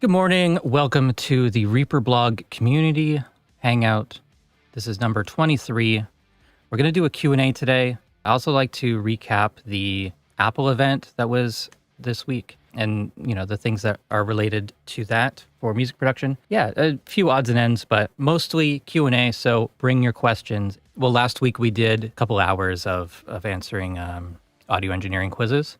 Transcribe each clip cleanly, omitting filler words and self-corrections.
Good morning. Welcome to the Reaper Blog Community Hangout. This is number 23. We're going to do a Q&A today. I also like to recap the Apple event that was this week and, the things that are related to that for music production. Yeah, a few odds and ends, but mostly Q&A, so bring your questions. Well, last week we did a couple hours of answering audio engineering quizzes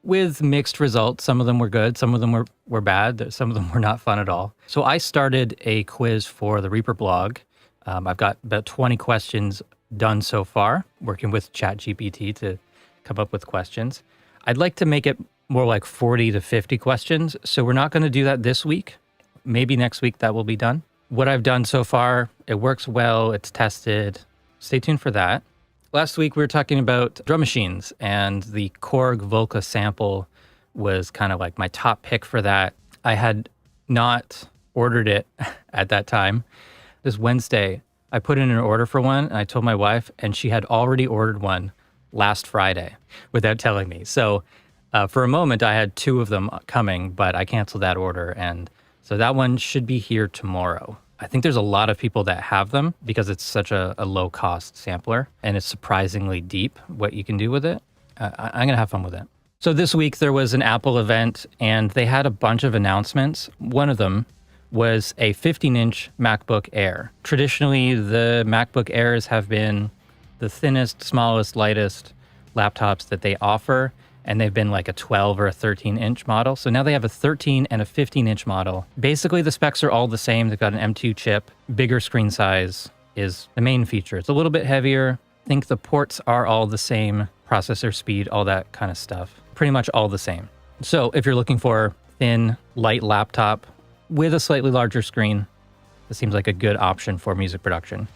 with mixed results. Some of them were good, some of them were bad, some of them were not fun at all. So I started a quiz for the Reaper blog. I've got about 20 questions done so far, working with ChatGPT to come up with questions. I'd like to make it more like 40 to 50 questions, so we're not going to do that this week. Maybe next week that will be done. What I've done so far, it works well, it's tested. Stay tuned for that. Last week we were talking about drum machines, and the Korg Volca sample was kind of like my top pick for that. I had not ordered it at that time. This Wednesday, I put in an order for one, and I told my wife, and she had already ordered one last Friday without telling me. So for a moment, I had two of them coming, but I canceled that order, and so that one should be here tomorrow. I think there's a lot of people that have them because it's such a low-cost sampler, and it's surprisingly deep what you can do with it. I'm going to have fun with it. So this week there was an Apple event, and they had a bunch of announcements. One of them was a 15-inch MacBook Air. Traditionally, the MacBook Airs have been the thinnest, smallest, lightest laptops that they offer, and they've been like a 12 or a 13-inch model. So now they have a 13 and a 15-inch model. Basically, the specs are all the same. They've got an M2 chip. Bigger screen size is the main feature. It's a little bit heavier. I think the ports are all the same. Processor speed, all that kind of stuff. Pretty much all the same. So if you're looking for thin, light laptop with a slightly larger screen, this seems like a good option for music production.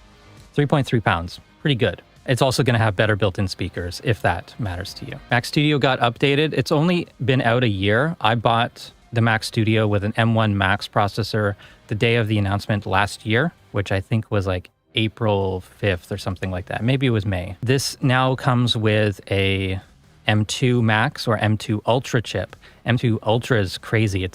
3.3 pounds, pretty good. It's also going to have better built-in speakers, if that matters to you. Mac Studio got updated. It's only been out a year. I bought the Mac Studio with an M1 Max processor the day of the announcement last year, which I think was like April 5th or something like that. Maybe it was May. This now comes with a M2 Max or M2 Ultra chip. M2 Ultra is crazy.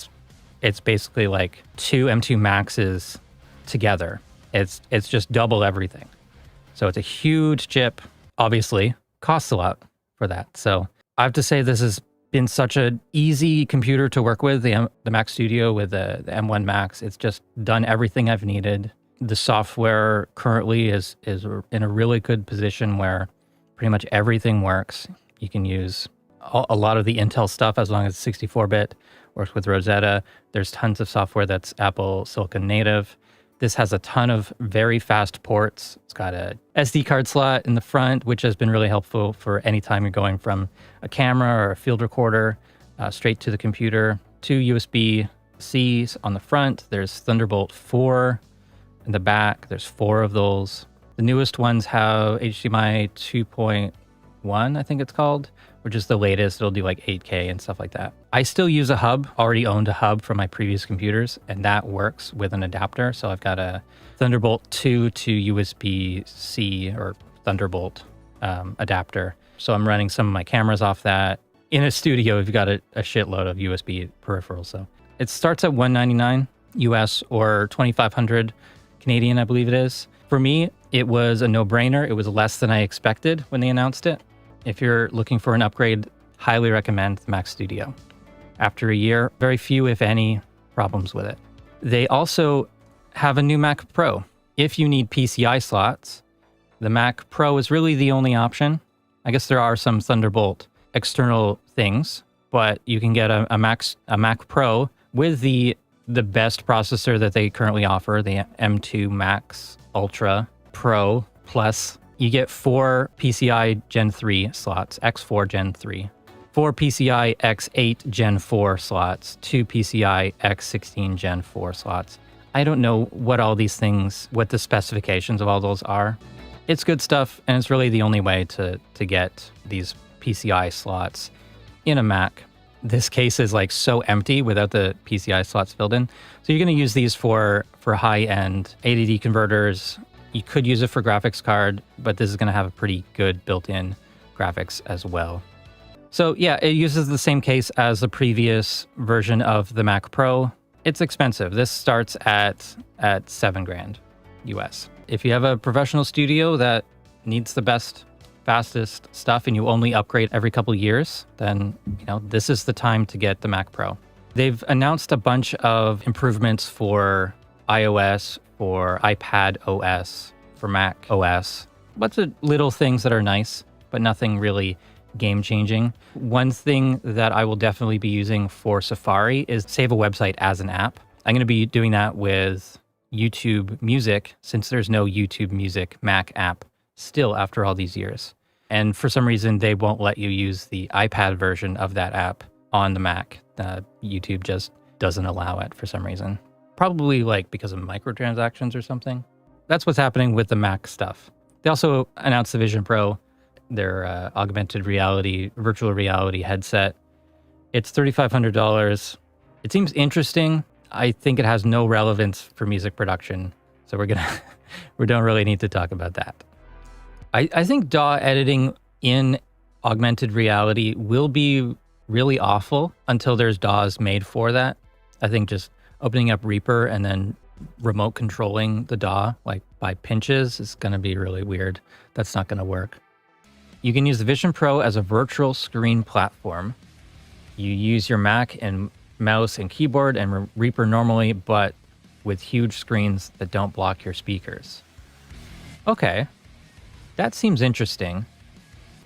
It's basically like two M2 Maxes together. It's just double everything. So it's a huge chip, obviously costs a lot for that. So I have to say this has been such an easy computer to work with, the Mac Studio with the M1 Max. It's just done everything I've needed. The software currently is in a really good position where pretty much everything works. You can use a lot of the Intel stuff as long as it's 64-bit, works with Rosetta. There's tons of software that's Apple Silicon native. This has a ton of very fast ports. It's got a SD card slot in the front, which has been really helpful for any time you're going from a camera or a field recorder straight to the computer. Two USB-C on the front. There's Thunderbolt 4 in the back. There's 4 of those. The newest ones have HDMI 2.1, I think it's called, which is the latest. It'll do like 8K and stuff like that. I still use a hub, already owned a hub from my previous computers, and that works with an adapter. So I've got a Thunderbolt 2 to USB-C or Thunderbolt adapter. So I'm running some of my cameras off that. In a studio, we've got a shitload of USB peripherals. So it starts at $199 US or 2,500 Canadian, I believe it is. For me, it was a no-brainer. It was less than I expected when they announced it. If you're looking for an upgrade, highly recommend the Mac Studio. After a year, very few, if any, problems with it. They also have a new Mac Pro. If you need PCI slots, the Mac Pro is really the only option. I guess there are some Thunderbolt external things, but you can get a Mac Pro with the best processor that they currently offer, the M2 Max Ultra Pro Plus. You get 4 PCI Gen 3 slots, X4 Gen 3, 4 PCI X8 Gen 4 slots, 2 PCI X16 Gen 4 slots. I don't know what all these things, what the specifications of all those are. It's good stuff, and it's really the only way to get these PCI slots in a Mac. This case is like so empty without the PCI slots filled in. So you're going to use these for high-end ADD converters. You could use it for graphics card, but this is going to have a pretty good built-in graphics as well. So yeah, it uses the same case as the previous version of the Mac Pro. It's expensive. This starts at $7,000 US. If you have a professional studio that needs the best, fastest stuff and you only upgrade every couple years, then this is the time to get the Mac Pro. They've announced a bunch of improvements for iOS, for iPad OS, for Mac OS. Bunch of little things that are nice, but nothing really game-changing. One thing that I will definitely be using for Safari is save a website as an app. I'm going to be doing that with YouTube Music, since there's no YouTube Music Mac app still after all these years. And for some reason, they won't let you use the iPad version of that app on the Mac. YouTube just doesn't allow it for some reason. Probably because of microtransactions or something. That's what's happening with the Mac stuff. They also announced the Vision Pro, their augmented reality, virtual reality headset. It's $3,500. It seems interesting. I think it has no relevance for music production. So we don't really need to talk about that. I think DAW editing in augmented reality will be really awful until there's DAWs made for that. I think just opening up Reaper and then remote controlling the DAW by pinches is going to be really weird. That's not going to work. You can use the Vision Pro as a virtual screen platform. You use your Mac and mouse and keyboard and Reaper normally, but with huge screens that don't block your speakers. Okay, that seems interesting.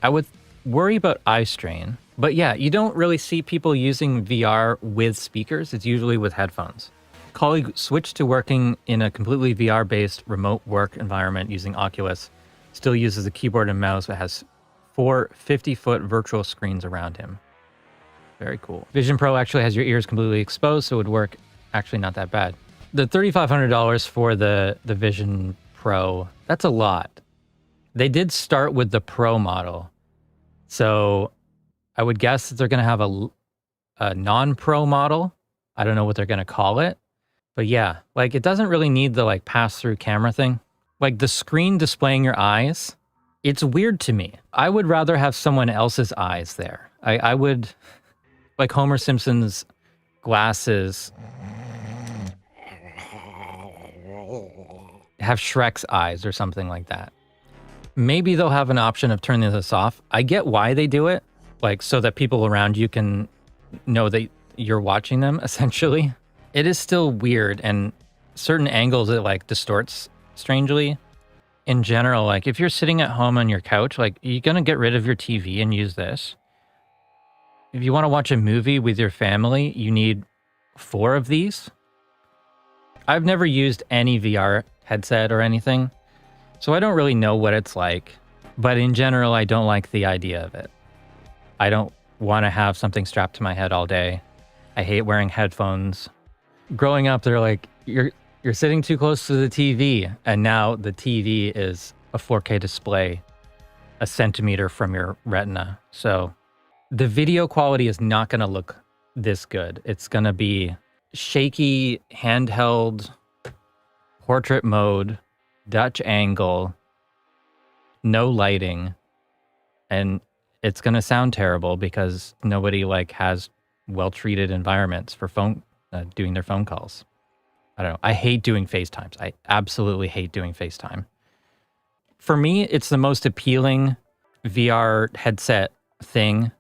I would worry about eye strain, but yeah, you don't really see people using VR with speakers. It's usually with headphones. Colleague switched to working in a completely VR-based remote work environment using Oculus. Still uses a keyboard and mouse, but has 4 50-foot virtual screens around him. Very cool. Vision Pro actually has your ears completely exposed, so it would work actually not that bad. The $3,500 for the Vision Pro, that's a lot. They did start with the Pro model. So I would guess that they're going to have a non-Pro model. I don't know what they're going to call it. But yeah, it doesn't really need the pass-through camera thing. The screen displaying your eyes, it's weird to me. I would rather have someone else's eyes there. I would, Homer Simpson's glasses, have Shrek's eyes or something like that. Maybe they'll have an option of turning this off. I get why they do it, so that people around you can know that you're watching them, essentially. It is still weird, and certain angles it distorts strangely. In general, if you're sitting at home on your couch, you're gonna get rid of your TV and use this. If you want to watch a movie with your family, you need 4 of these. I've never used any VR headset or anything, so I don't really know what it's like. But in general, I don't like the idea of it. I don't want to have something strapped to my head all day. I hate wearing headphones. Growing up, they're you're sitting too close to the TV, and now the TV is a 4K display, a centimeter from your retina. So the video quality is not going to look this good. It's going to be shaky, handheld, portrait mode, Dutch angle, no lighting, and it's going to sound terrible because nobody has well-treated environments for doing their phone calls. I don't know. I hate doing FaceTimes. I absolutely hate doing FaceTime. For me, it's the most appealing VR headset thing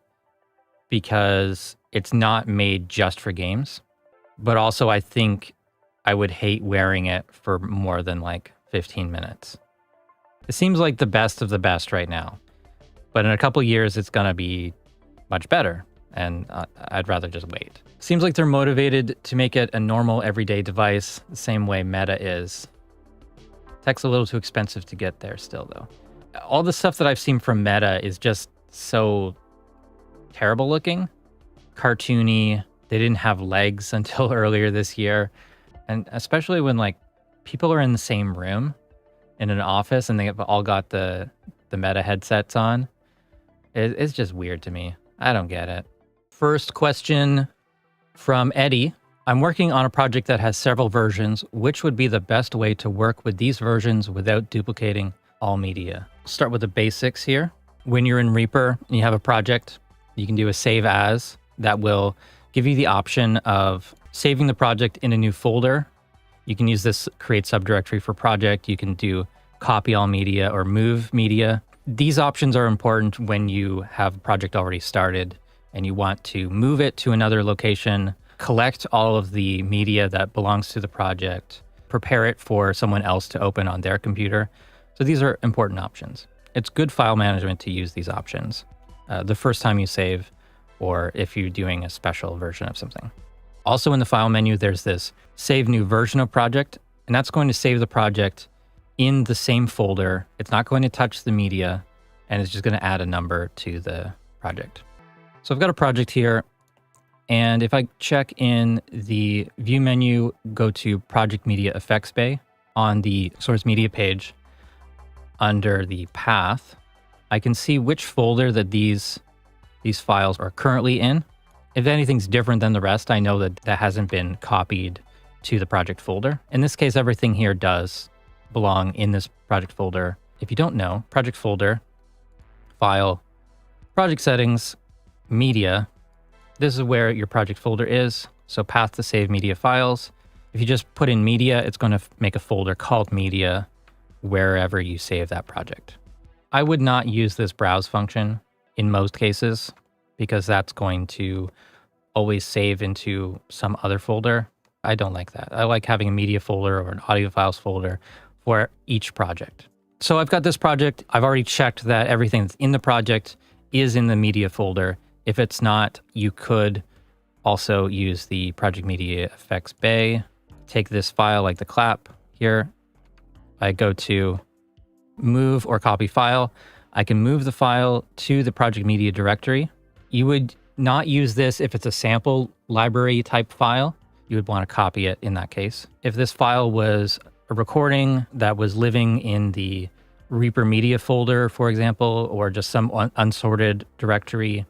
because it's not made just for games. But also, I think I would hate wearing it for more than 15 minutes. It seems like the best of the best right now. But in a couple years, it's going to be much better. And I'd rather just wait. Seems like they're motivated to make it a normal everyday device, the same way Meta is. Tech's a little too expensive to get there still, though. All the stuff that I've seen from Meta is just so terrible looking, cartoony. They didn't have legs until earlier this year. And especially when people are in the same room in an office and they've all got the Meta headsets on. It's just weird to me. I don't get it. First question from Eddie. I'm working on a project that has several versions. Which would be the best way to work with these versions without duplicating all media? Start with the basics here. When you're in Reaper and you have a project, you can do a save as that will give you the option of saving the project in a new folder. You can use this create subdirectory for project. You can do copy all media or move media. These options are important when you have a project already started and you want to move it to another location, collect all of the media that belongs to the project, prepare it for someone else to open on their computer. So these are important options. It's good file management to use these options the first time you save, or if you're doing a special version of something. Also in the file menu, there's this save new version of project, and that's going to save the project in the same folder. It's not going to touch the media, and it's just going to add a number to the project. So I've got a project here, and if I check in the view menu, go to Project Media Effects Bay on the source media page, under the path, I can see which folder that these files are currently in. If anything's different than the rest, I know that that hasn't been copied to the project folder. In this case, everything here does belong in this project folder. If you don't know, project folder, file, project settings, media, this is where your project folder is. So path to save media files. If you just put in media, it's going to make a folder called media wherever you save that project. I would not use this browse function in most cases because that's going to always save into some other folder. I don't like that. I like having a media folder or an audio files folder for each project. So I've got this project. I've already checked that everything that's in the project is in the media folder. If it's not, you could also use the Project Media Effects Bay. Take this file like the clap here. I go to move or copy file. I can move the file to the Project Media directory. You would not use this if it's a sample library type file. You would want to copy it in that case. If this file was a recording that was living in the Reaper Media folder, for example, or just some unsorted directory,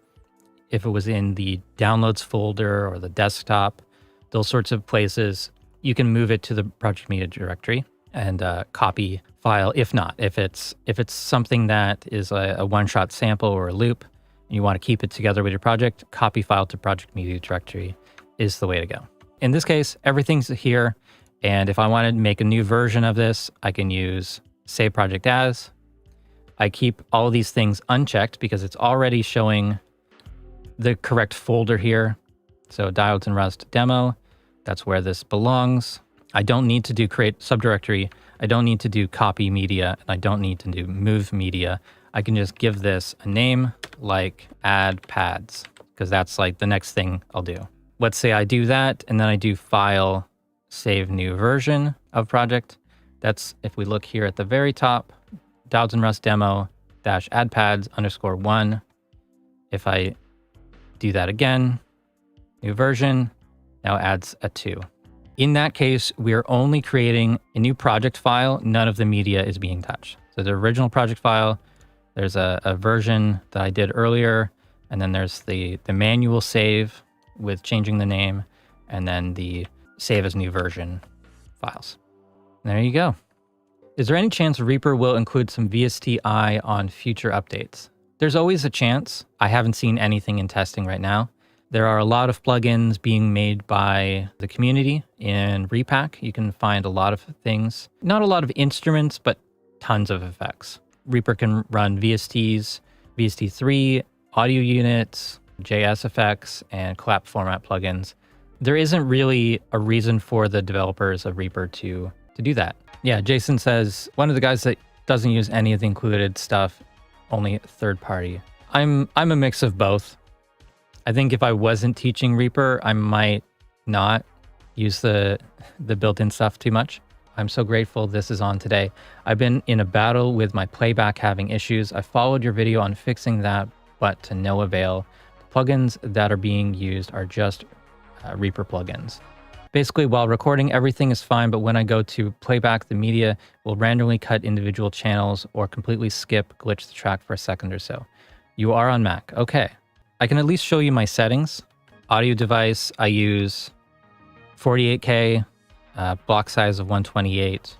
if it was in the downloads folder or the desktop, those sorts of places, you can move it to the Project Media directory and copy file. If not, if it's something that is a one-shot sample or a loop, and you want to keep it together with your project, copy file to Project Media directory is the way to go. In this case, everything's here. And if I wanted to make a new version of this, I can use save project as. I keep all of these things unchecked because it's already showing the correct folder here. So Diodes and Rust demo, that's where this belongs. I don't need to do create subdirectory. I don't need to do copy media, and I don't need to do move media. I can just give this a name like add pads, because that's like the next thing I'll do. Let's say I do that, and then I do file, save new version of project. That's, if we look here at the very top, Diodes and Rust demo dash add pads _1. If I do that again, new version, now adds a 2. In that case, we're only creating a new project file. None of the media is being touched. So the original project file, there's a version that I did earlier, and then there's the manual save with changing the name, and then the save as new version files. There you go. Is there any chance Reaper will include some VST-I on future updates? There's always a chance. I haven't seen anything in testing right now. There are a lot of plugins being made by the community in Repack. You can find a lot of things. Not a lot of instruments, but tons of effects. Reaper can run VSTs, VST3, audio units, JS effects, and clap format plugins. There isn't really a reason for the developers of Reaper to do that. Yeah, Jason says, one of the guys that doesn't use any of the included stuff, only third party. I'm a mix of both. I think if I wasn't teaching Reaper, I might not use the built-in stuff too much. I'm so grateful this is on today. I've been in a battle with my playback having issues. I followed your video on fixing that, but to no avail. The plugins that are being used are just Reaper plugins. Basically, while recording, everything is fine, but when I go to playback, the media will randomly cut individual channels or completely glitch the track for a second or so. You are on Mac. Okay. I can at least show you my settings. Audio device, I use 48K, block size of 128,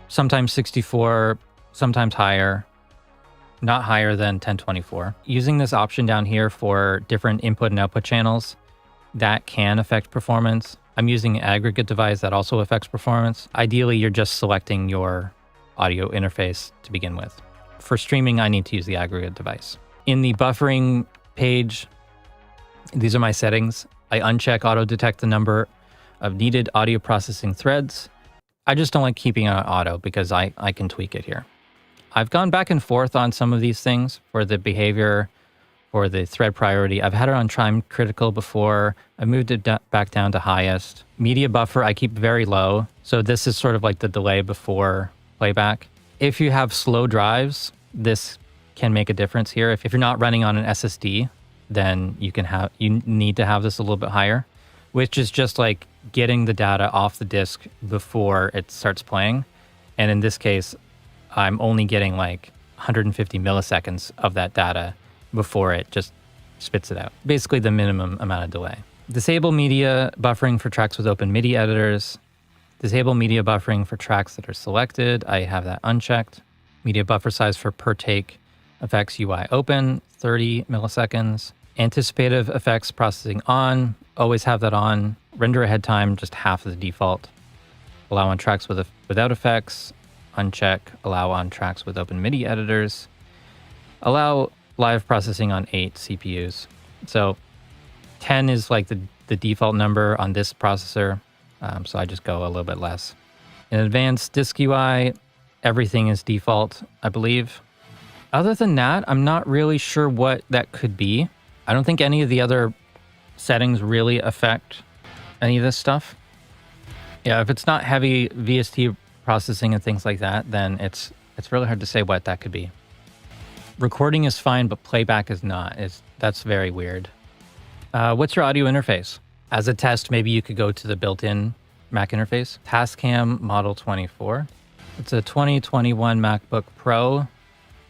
sometimes 64, sometimes higher, not higher than 1024. Using this option down here for different input and output channels, that can affect performance. I'm using an aggregate device that also affects performance. Ideally, you're just selecting your audio interface to begin with. For streaming, I need to use the aggregate device. In the buffering page, these are my settings. I uncheck auto detect the number of needed audio processing threads. I just don't like keeping it on auto because I can tweak it here. I've gone back and forth on some of these things for the behavior, for the thread priority. I've had it on time critical before. I moved it back down to highest. Media buffer, I keep very low. So this is sort of like the delay before playback. If you have slow drives, this can make a difference here. If you're not running on an SSD, then you need to have this a little bit higher, which is just like getting the data off the disk before it starts playing. And in this case, I'm only getting like 150 milliseconds of that data before it just spits it out. Basically the minimum amount of delay. Disable media buffering for tracks with open MIDI editors. Disable media buffering for tracks that are selected. I have that unchecked. Media buffer size for per take effects UI open, 30 milliseconds. Anticipative effects processing on, always have that on. Render ahead time, just half of the default. Allow on tracks without effects, uncheck. Allow on tracks with open MIDI editors. Allow live processing on 8 CPUs. So 10 is like the default number on this processor, so I just go a little bit less. In advanced disk UI, everything is default, I believe. Other than that, I'm not really sure what that could be. I don't think any of the other settings really affect any of this stuff. Yeah, if it's not heavy VST processing and things like that, then it's really hard to say what that could be. Recording is fine, but playback is not. That's very weird. What's your audio interface? As a test, maybe you could go to the built-in Mac interface. Tascam Model 24. It's a 2021 MacBook Pro.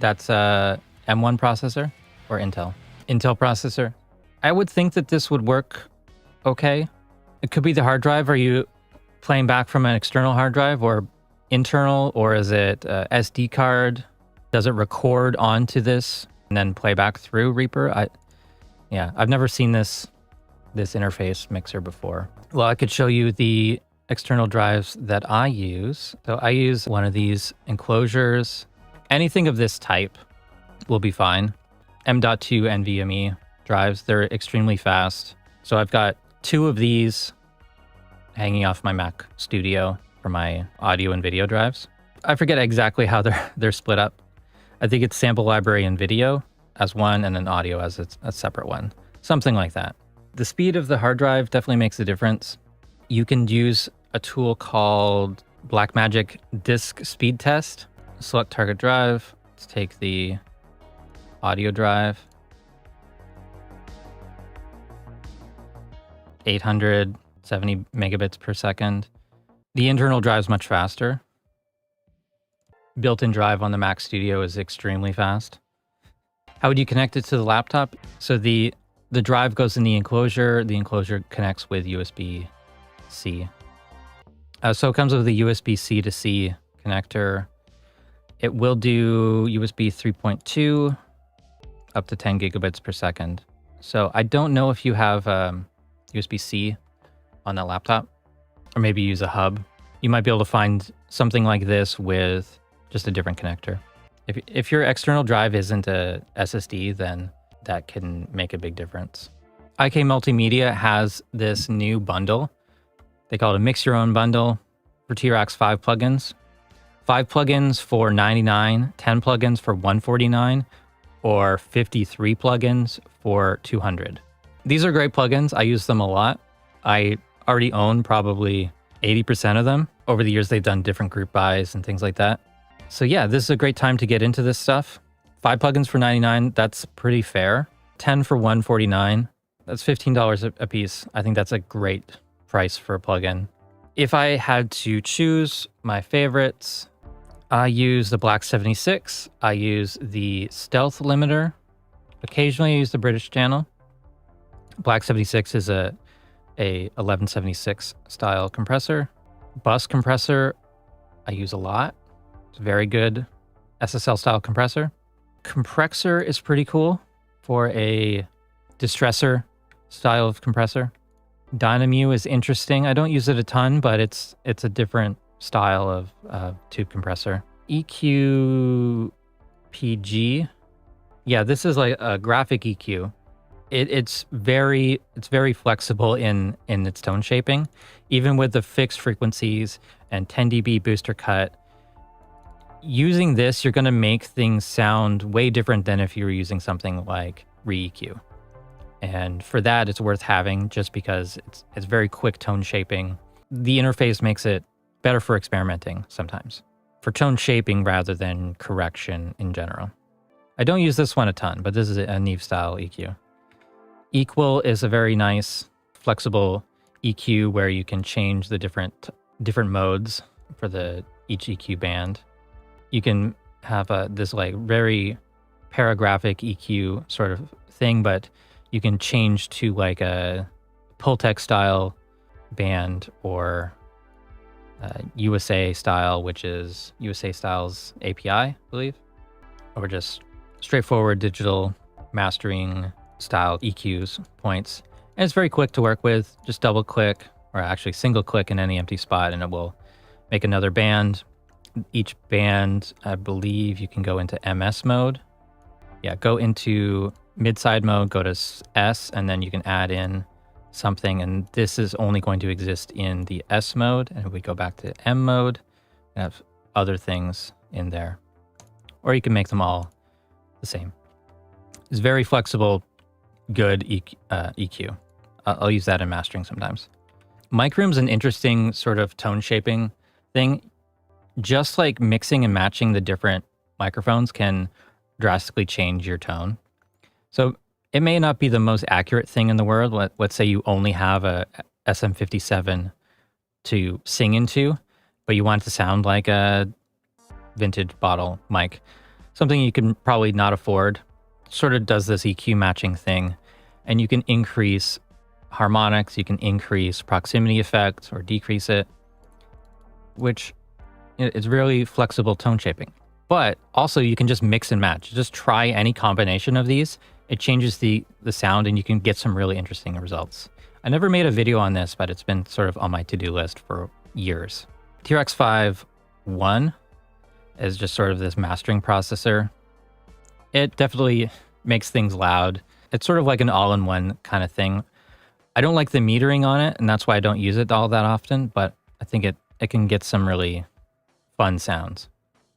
That's a M1 processor or Intel processor. I would think that this would work okay. It could be the hard drive. Are you playing back from an external hard drive or internal, or is it SD card? Does it record onto this and then play back through Reaper? I've never seen this interface mixer before. Well, I could show you the external drives that I use. So I use one of these enclosures. Anything of this type will be fine. M.2 NVMe drives, they're extremely fast. So I've got 2 of these hanging off my Mac Studio for my audio and video drives. I forget exactly how they're split up. I think it's sample library and video as one, and then audio as a separate one. Something like that. The speed of the hard drive definitely makes a difference. You can use a tool called Blackmagic Disk Speed Test. Select target drive. Let's take the audio drive. 870 megabits per second. The internal drive is much faster. Built-in drive on the Mac Studio is extremely fast. How would you connect it to the laptop? So the drive goes in the enclosure connects with USB-C. So it comes with a USB-C to C connector. It will do USB 3.2 up to 10 gigabits per second. So I don't know if you have USB-C on that laptop, or maybe use a hub. You might be able to find something like this with just a different connector. If your external drive isn't a SSD, then that can make a big difference. IK Multimedia has this new bundle. They call it a Mix Your Own bundle for T-Rack's 5 plugins. 5 plugins for $99, 10 plugins for $149, or 53 plugins for $200. These are great plugins. I use them a lot. I already own probably 80% of them. Over the years, they've done different group buys and things like that. So yeah, this is a great time to get into this stuff. 5 plugins for $99, that's pretty fair. 10 for $149, that's $15 a piece. I think that's a great price for a plugin. If I had to choose my favorites, I use the Black 76. I use the Stealth Limiter. Occasionally I use the British channel. Black 76 is a 1176 style compressor. Bus compressor, I use a lot. It's a very good SSL style compressor. Compressor is pretty cool for a distressor style of compressor. Dynamu is interesting. I don't use it a ton, but it's a different style of tube compressor. EQ PG. Yeah, this is like a graphic EQ. It's very flexible in its tone shaping, even with the fixed frequencies and 10 dB booster cut. Using this, you're going to make things sound way different than if you were using something like ReEQ. And for that, it's worth having just because it's very quick tone shaping. The interface makes it better for experimenting sometimes, for tone shaping rather than correction in general. I don't use this one a ton, but this is a Neve style EQ. Equal is a very nice, flexible EQ where you can change the different modes for each EQ band. You can have this like very paragraphic EQ sort of thing, but you can change to like a Pultec style band or USA style, which is USA Styles API, I believe, or just straightforward digital mastering style EQs points. And it's very quick to work with. Just double click, or actually single click in any empty spot, and it will make another band. Each band, I believe you can go into MS mode. Yeah, go into mid-side mode, go to S, and then you can add in something. And this is only going to exist in the S mode. And if we go back to M mode, we have other things in there. Or you can make them all the same. It's very flexible, good EQ. I'll use that in mastering sometimes. Mic room's an interesting sort of tone shaping thing. Just like mixing and matching the different microphones can drastically change your tone. So it may not be the most accurate thing in the world. Let's say you only have a SM57 to sing into, but you want it to sound like a vintage bottle mic. Something you can probably not afford. Sort of does this EQ matching thing, and you can increase harmonics, you can increase proximity effect or decrease it, which it's really flexible tone shaping. But also you can just mix and match. Just try any combination of these. It changes the sound and you can get some really interesting results. I never made a video on this, but it's been sort of on my to-do list for years. TRX5 1 is just sort of this mastering processor. It definitely makes things loud. It's sort of like an all-in-one kind of thing. I don't like the metering on it, and that's why I don't use it all that often, but I think it can get some really fun sounds.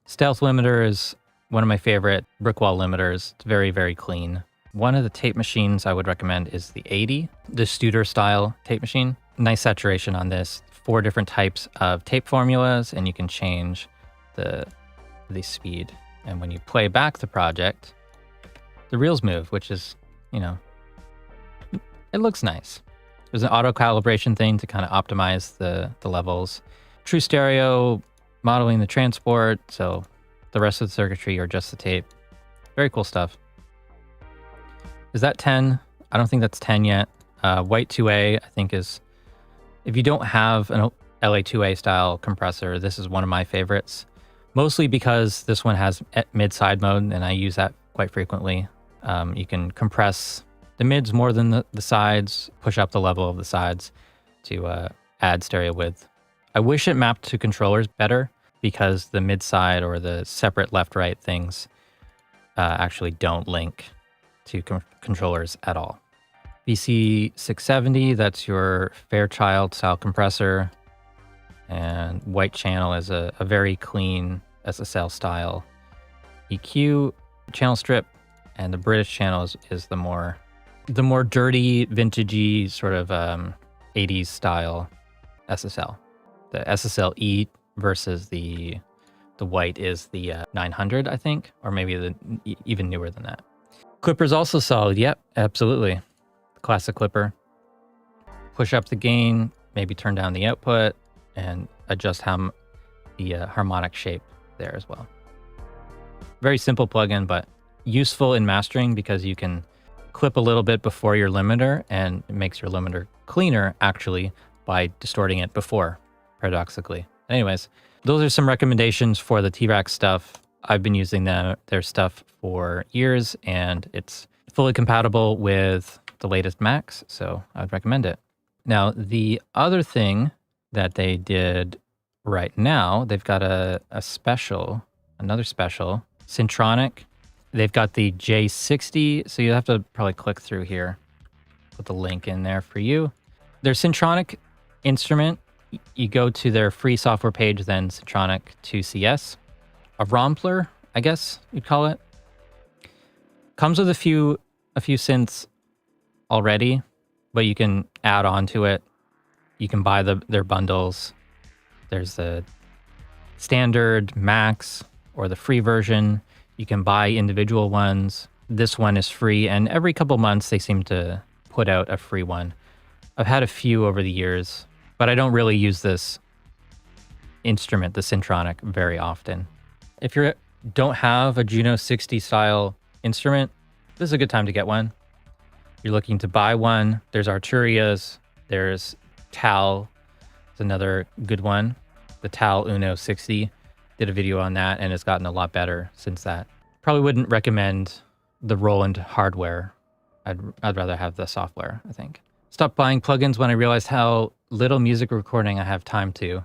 Stealth limiter is one of my favorite brick wall limiters. It's very, very clean. One of the tape machines I would recommend is the 80, the Studer style tape machine. Nice saturation on this. 4 different types of tape formulas, and you can change the speed. And when you play back the project, the reels move, which is, it looks nice. There's an auto calibration thing to kind of optimize the levels. True stereo, modeling the transport, so the rest of the circuitry or just the tape. Very cool stuff. Is that 10? I don't think that's 10 yet. White 2A, I think is, if you don't have an LA2A style compressor, this is one of my favorites. Mostly because this one has mid-side mode, and I use that quite frequently. You can compress the mids more than the sides, push up the level of the sides to add stereo width. I wish it mapped to controllers better because the mid-side or the separate left-right things actually don't link to controllers at all. BC670, that's your Fairchild style compressor. And white channel is a very clean SSL style EQ channel strip, and the British channel is the more dirty, vintagey sort of 80s style SSL. The SSL-E versus the white is the 900, I think, or maybe even newer than that. Clipper's also solid. Yep, absolutely. Classic clipper. Push up the gain, maybe turn down the output, and adjust the harmonic shape there as well. Very simple plugin, but useful in mastering because you can clip a little bit before your limiter, and it makes your limiter cleaner actually by distorting it before, paradoxically. Anyways, those are some recommendations for the T-Rack stuff. I've been using their stuff for years, and it's fully compatible with the latest Macs, so I would recommend it. Now, the other thing that they did right now, they've got another special, Syntronic. They've got the J60, so you have to probably click through here. Put the link in there for you. Their Syntronic instrument, you go to their free software page, then Syntronic 2CS. A Rompler, I guess you'd call it. Comes with a few synths already, but you can add on to it. You can buy their bundles. There's the standard, max, or the free version. You can buy individual ones. This one is free, and every couple months they seem to put out a free one. I've had a few over the years, but I don't really use this instrument, the Syntronic, very often. If you don't have a Juno 60 style instrument, this is a good time to get one. You're looking to buy one. There's Arturias. There's Tal. It's another good one. The Tal Uno 60. Did a video on that, and it's gotten a lot better since that. Probably wouldn't recommend the Roland hardware. I'd rather have the software, I think. Stopped buying plugins when I realized how little music recording I have time to.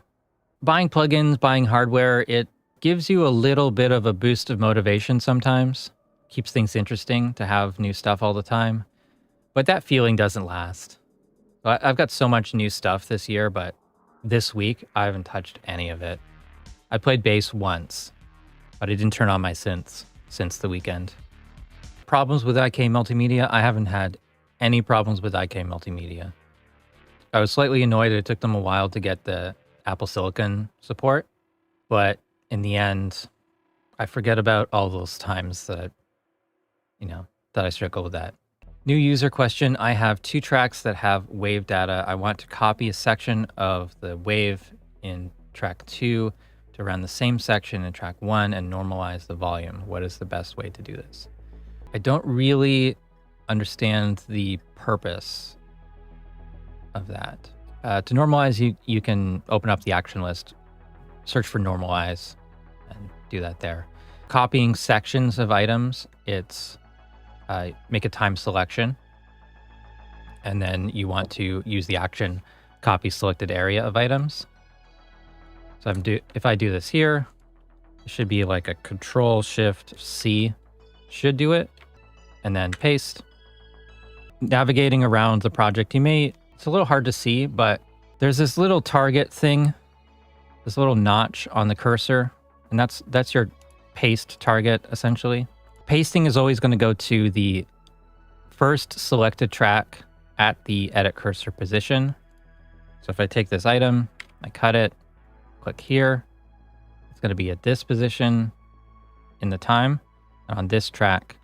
Buying plugins, buying hardware, it gives you a little bit of a boost of motivation sometimes. Keeps things interesting to have new stuff all the time. But that feeling doesn't last. I've got so much new stuff this year, but this week I haven't touched any of it. I played bass once, but I didn't turn on my synths since the weekend. Problems with IK Multimedia? I haven't had any problems with IK Multimedia. I was slightly annoyed that it took them a while to get the Apple Silicon support, but in the end, I forget about all those times that I struggle with that. New user question. I have 2 tracks that have wave data. I want to copy a section of the wave in track 2 to run the same section in track 1 and normalize the volume. What is the best way to do this? I don't really understand the purpose of that. To normalize, you can open up the action list, search for normalize, and do that there. Copying sections of items, it's make a time selection, and then you want to use the action copy selected area of items. So if I do this here, it should be like a Control-Shift-C should do it, and then paste. Navigating around the project, it's a little hard to see, but there's this little target thing, this little notch on the cursor, and that's your paste target, essentially. Pasting is always going to go to the first selected track at the edit cursor position. So if I take this item, I cut it, click here, it's going to be at this position in the time, and on this track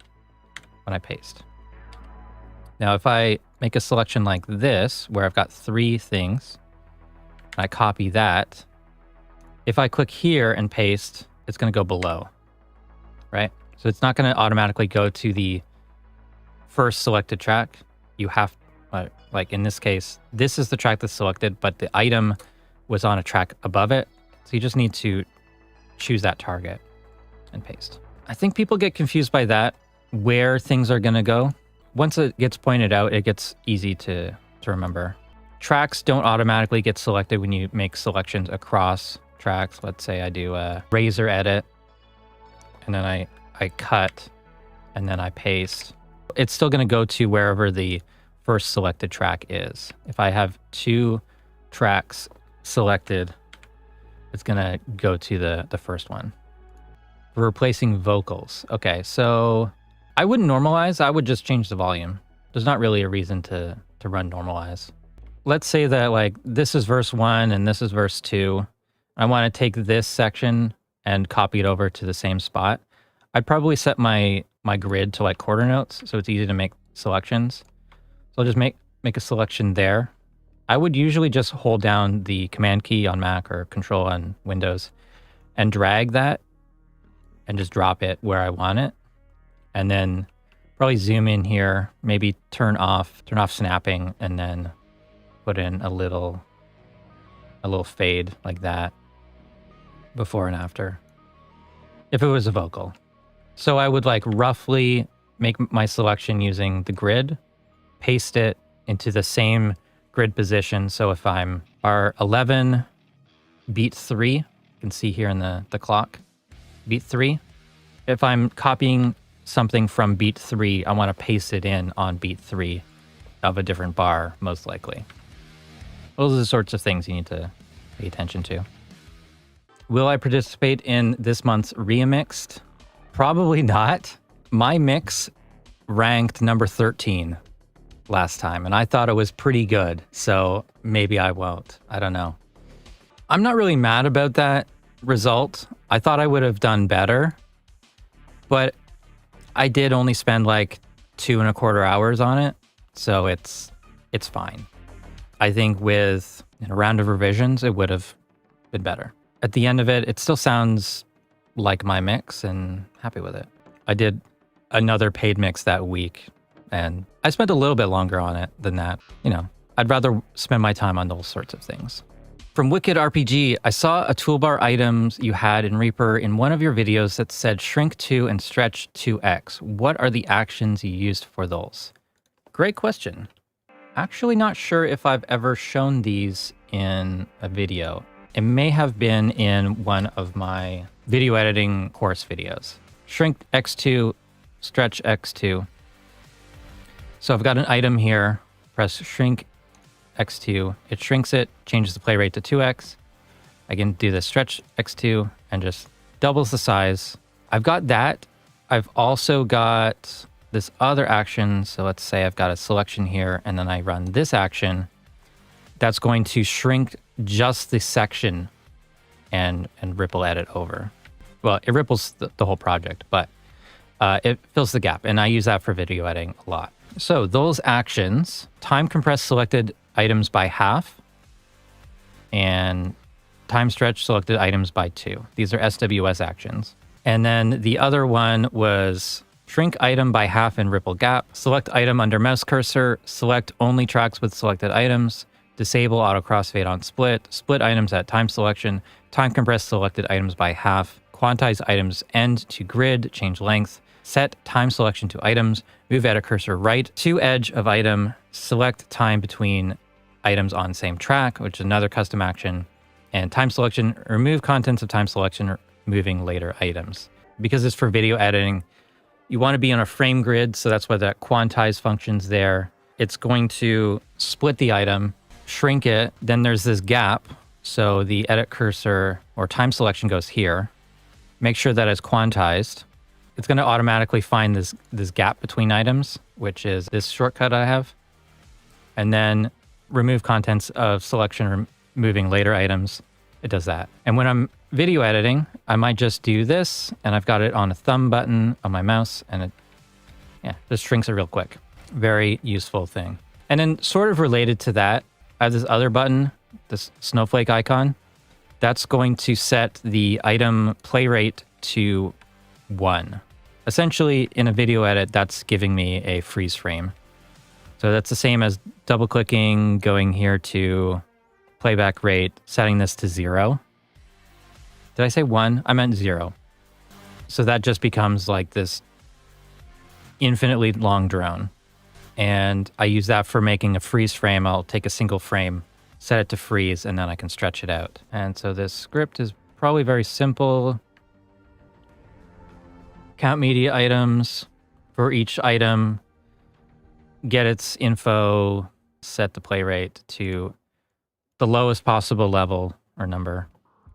when I paste. Now, if I make a selection like this, where I've got 3 things, and I copy that, if I click here and paste, it's going to go below, right? So it's not going to automatically go to the first selected track. You have, like in this case, this is the track that's selected, but the item was on a track above it. So you just need to choose that target and paste. I think people get confused by that, where things are going to go. Once it gets pointed out, it gets easy to remember. Tracks don't automatically get selected when you make selections across tracks. Let's say I do a razor edit, and then I cut, and then I paste. It's still going to go to wherever the first selected track is. If I have 2 tracks selected, it's going to go to the first one. For replacing vocals. Okay, so I wouldn't normalize. I would just change the volume. There's not really a reason to run normalize. Let's say that like this is verse 1 and this is verse 2. I want to take this section and copy it over to the same spot. I'd probably set my grid to like quarter notes, so it's easy to make selections. So I'll just make a selection there. I would usually just hold down the Command key on Mac or Control on Windows and drag that and just drop it where I want it. And then probably zoom in here, maybe turn off snapping, and then put in a little fade like that before and after, if it was a vocal. So I would like roughly make my selection using the grid, paste it into the same grid position. So if I'm R11, beat 3, you can see here in the clock, beat 3. If I'm copying something from beat 3, I want to paste it in on beat 3 of a different bar, most likely. Those are the sorts of things you need to pay attention to. Will I participate in this month's ReaMixed? Probably not. My mix ranked number 13 last time, and I thought it was pretty good, so maybe I won't. I don't know. I'm not really mad about that result. I thought I would have done better, but I did only spend like 2.25 hours on it, so it's fine. I think with a round of revisions, it would have been better. At the end of it, it still sounds like my mix, and happy with it. I did another paid mix that week, and I spent a little bit longer on it than that. You know, I'd rather spend my time on those sorts of things. From Wicked RPG, I saw a toolbar items you had in Reaper in one of your videos that said shrink 2 and stretch 2x. What are the actions you used for those? Great question. Actually not sure if I've ever shown these in a video. It may have been in one of my video editing course videos. Shrink x2, stretch x2. So I've got an item here, press shrink x2, it shrinks it, changes the play rate to 2x. I can do the stretch x2 and just doubles the size. I've got that. I've also got this other action. So let's say I've got a selection here and then I run this action. That's going to shrink just the section and ripple edit over. Well, it ripples the whole project, but it fills the gap. And I use that for video editing a lot. So those actions, time compress selected items by half and time stretch selected items by 2. These are SWS actions. And then the other one was shrink item by half and ripple gap, select item under mouse cursor, select only tracks with selected items, disable auto crossfade on split, split items at time selection, time compress selected items by half, quantize items end to grid, change length, set time selection to items, move edit cursor right to edge of item, select time between items on same track, which is another custom action, and time selection, remove contents of time selection, moving later items. Because it's for video editing, you want to be on a frame grid, so that's why that quantize function's there. It's going to split the item, shrink it, then there's this gap, so the edit cursor or time selection goes here. Make sure that it's quantized. It's going to automatically find this gap between items, which is this shortcut I have. And then remove contents of selection, removing later items. It does that. And when I'm video editing, I might just do this, and I've got it on a thumb button on my mouse, and it, just shrinks it real quick. Very useful thing. And then sort of related to that, I have this other button, this snowflake icon. That's going to set the item play rate to 1. Essentially, in a video edit, that's giving me a freeze frame. So that's the same as double-clicking, going here to playback rate, setting this to 0. Did I say 1? I meant 0. So that just becomes like this infinitely long drone. And I use that for making a freeze frame. I'll take a single frame, set it to freeze, and then I can stretch it out. And so this script is probably very simple. Count media items for each item, get its info, set the play rate to the lowest possible level or number,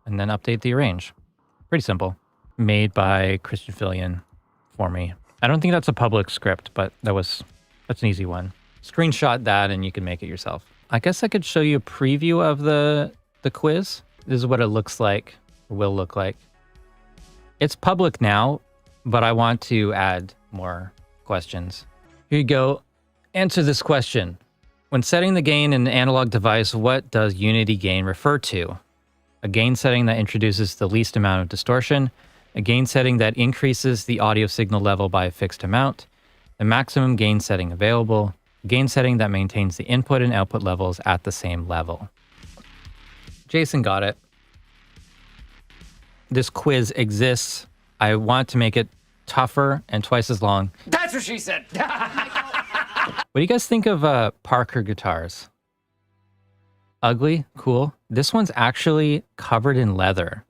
and then update the arrange. Pretty simple. Made by Christian Fillion for me. I don't think that's a public script, but that's an easy one. Screenshot that and you can make it yourself. I guess I could show you a preview of the quiz. This is what it looks like, or will look like. It's public now, but I want to add more questions. Here you go. Answer this question. When setting the gain in an analog device, what does unity gain refer to? A gain setting that introduces the least amount of distortion, a gain setting that increases the audio signal level by a fixed amount, the maximum gain setting available, a gain setting that maintains the input and output levels at the same level. Jason got it. This quiz exists. I want to make it tougher and twice as long. That's what she said. What do you guys think of Parker guitars? Ugly, cool. This one's actually covered in leather.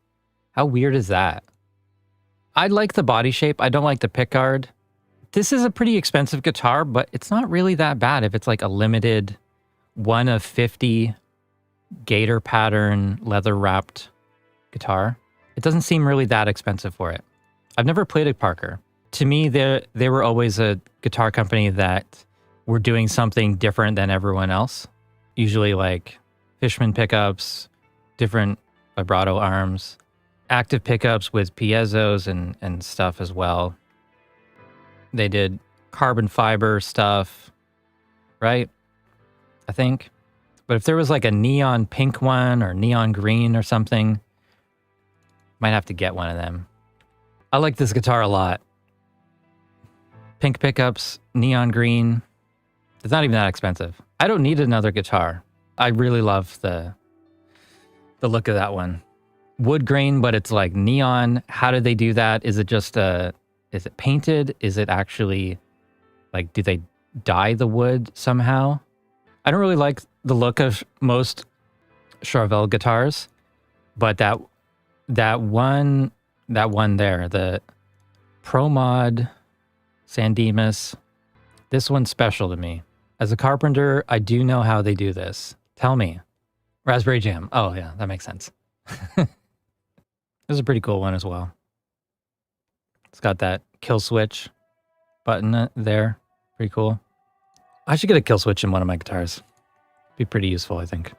How weird is that? I like the body shape. I don't like the pickguard. This is a pretty expensive guitar, but it's not really that bad if it's like a limited 1 of 50 gator pattern leather wrapped guitar. It doesn't seem really that expensive for it. I've never played a Parker. To me, they were always a guitar company that were doing something different than everyone else. Usually like Fishman pickups, different vibrato arms, active pickups with piezos and stuff as well. They did carbon fiber stuff, right? I think. But if there was like a neon pink one or neon green or something, might have to get one of them. I like this guitar a lot. Pink pickups, neon green. It's not even that expensive. I don't need another guitar. I really love the look of that one. Wood grain, but it's like neon. How did they do that? Is it just is it painted? Is it actually like, do they dye the wood somehow? I don't really like the look of most Charvel guitars, but that one there, the Pro Mod San Dimas, this one's special to me. As a carpenter, I do know how they do this. Tell me. Raspberry Jam. Oh yeah, that makes sense. This is a pretty cool one as well. It's got that kill switch button there. Pretty cool. I should get a kill switch in one of my guitars. Be pretty useful, I think.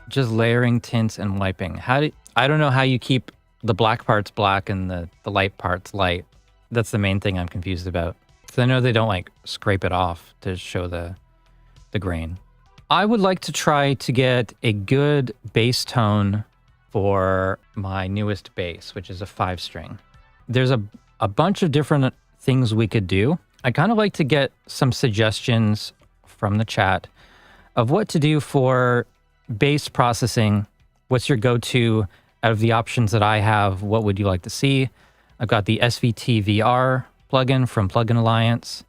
Just layering tints and wiping. I don't know how you keep the black parts black and the light parts light. That's the main thing I'm confused about. So I know they don't like scrape it off to show the grain. I would like to try to get a good bass tone for my newest bass, which is a 5-string. There's a bunch of different things we could do. I kind of like to get some suggestions from the chat of what to do for bass processing. What's your go-to out of the options that I have? What would you like to see? I've got the SVTVR plugin from Plugin Alliance.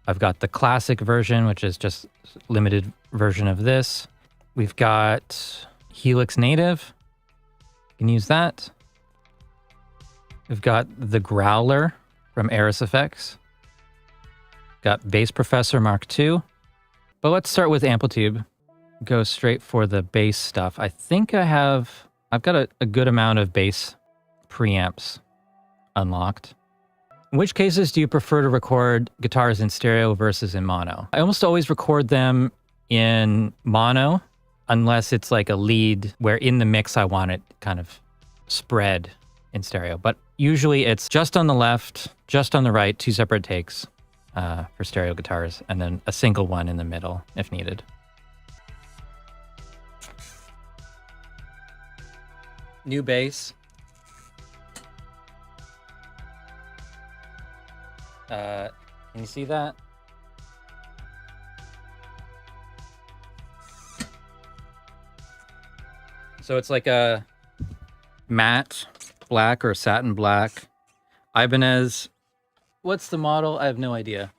I've got the classic version, which is just limited version of this. We've got Helix Native. You can use that. We've got the Growler from Eris Effects. Got Bass Professor Mark II. But let's start with Amplitube. Go straight for the bass stuff. I think I've got a good amount of bass preamps unlocked. In which cases do you prefer to record guitars in stereo versus in mono? I almost always record them in mono, unless it's like a lead where in the mix I want it kind of spread in stereo. But usually it's just on the left, just on the right, 2 separate takes for stereo guitars, and then a single one in the middle if needed. New bass. Can you see that? So it's like a matte black or satin black Ibanez. What's the model? I have no idea.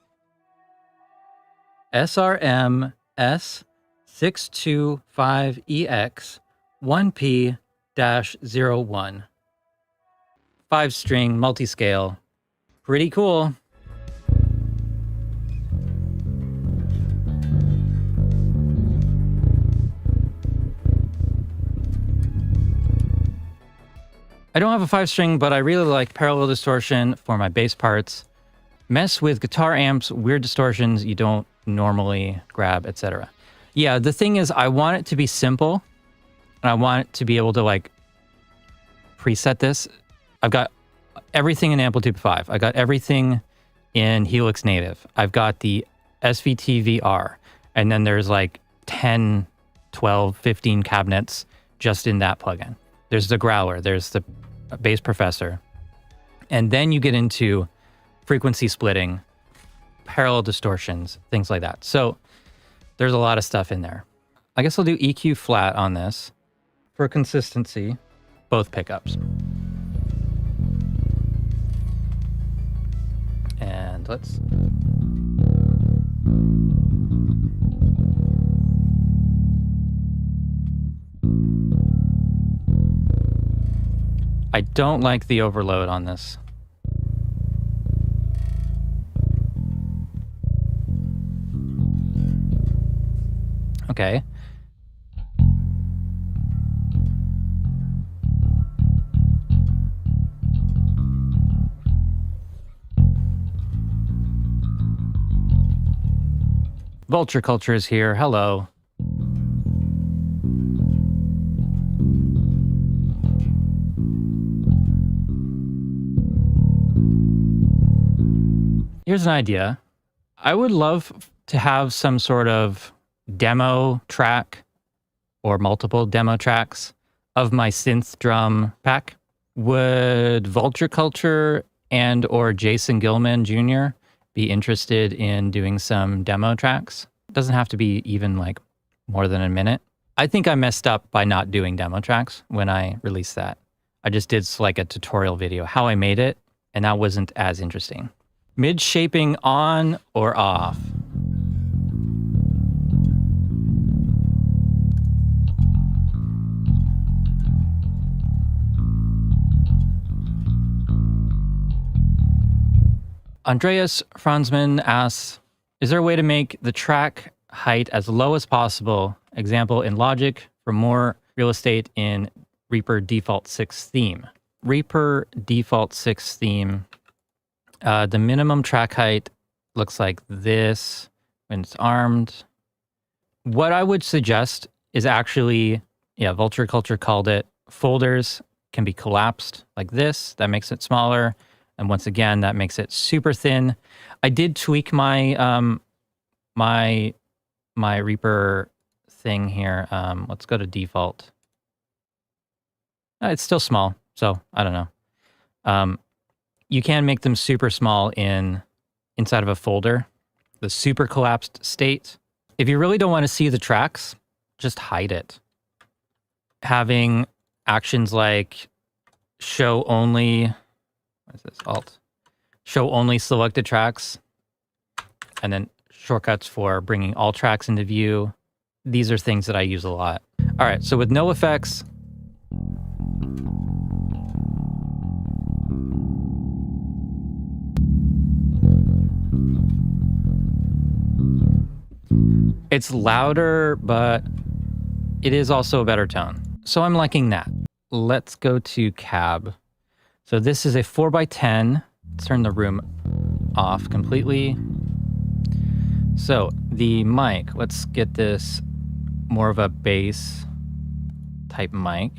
SRM S625EX 1P-01. 5-string multi-scale. Pretty cool. I don't have a 5-string, but I really like parallel distortion for my bass parts. Mess with guitar amps, weird distortions you don't normally grab, etc. Yeah, the thing is, I want it to be simple, and I want it to be able to like preset this. I've got everything in Amplitube 5. I got everything in Helix Native. I've got the SVTVR, and then there's like 10, 12, 15 cabinets just in that plugin. There's the Growler, there's the Bass Professor, and then you get into frequency splitting, parallel distortions, things like that. So there's a lot of stuff in there. I guess I'll do EQ flat on this for consistency, both pickups. And let's... I don't like the overload on this. Okay. Vulture Culture is here. Hello. Here's an idea. I would love to have some sort of demo track or multiple demo tracks of my synth drum pack. Would Vulture Culture and or Jason Gilman Jr. be interested in doing some demo tracks? It doesn't have to be even like more than a minute. I think I messed up by not doing demo tracks when I released that. I just did like a tutorial video, how I made it, and that wasn't as interesting. Mid shaping on or off? Andreas Franzman asks, is there a way to make the track height as low as possible? Example in Logic for more real estate in Reaper Default 6 theme. Reaper Default 6 theme, the minimum track height looks like this when it's armed. What I would suggest is actually, Vulture Culture called it, folders can be collapsed like this. That makes it smaller. And once again, that makes it super thin. I did tweak my my Reaper thing here. Let's go to default. It's still small, so I don't know. You can make them super small inside of a folder, the super collapsed state. If you really don't want to see the tracks, just hide it. Having actions like show only. What is this? Alt. Show only selected tracks. And then shortcuts for bringing all tracks into view. These are things that I use a lot. All right, so with no effects. It's louder, but it is also a better tone. So I'm liking that. Let's go to cab. So this is a 4x10. Let's turn the room off completely. So the mic, let's get this more of a bass type mic.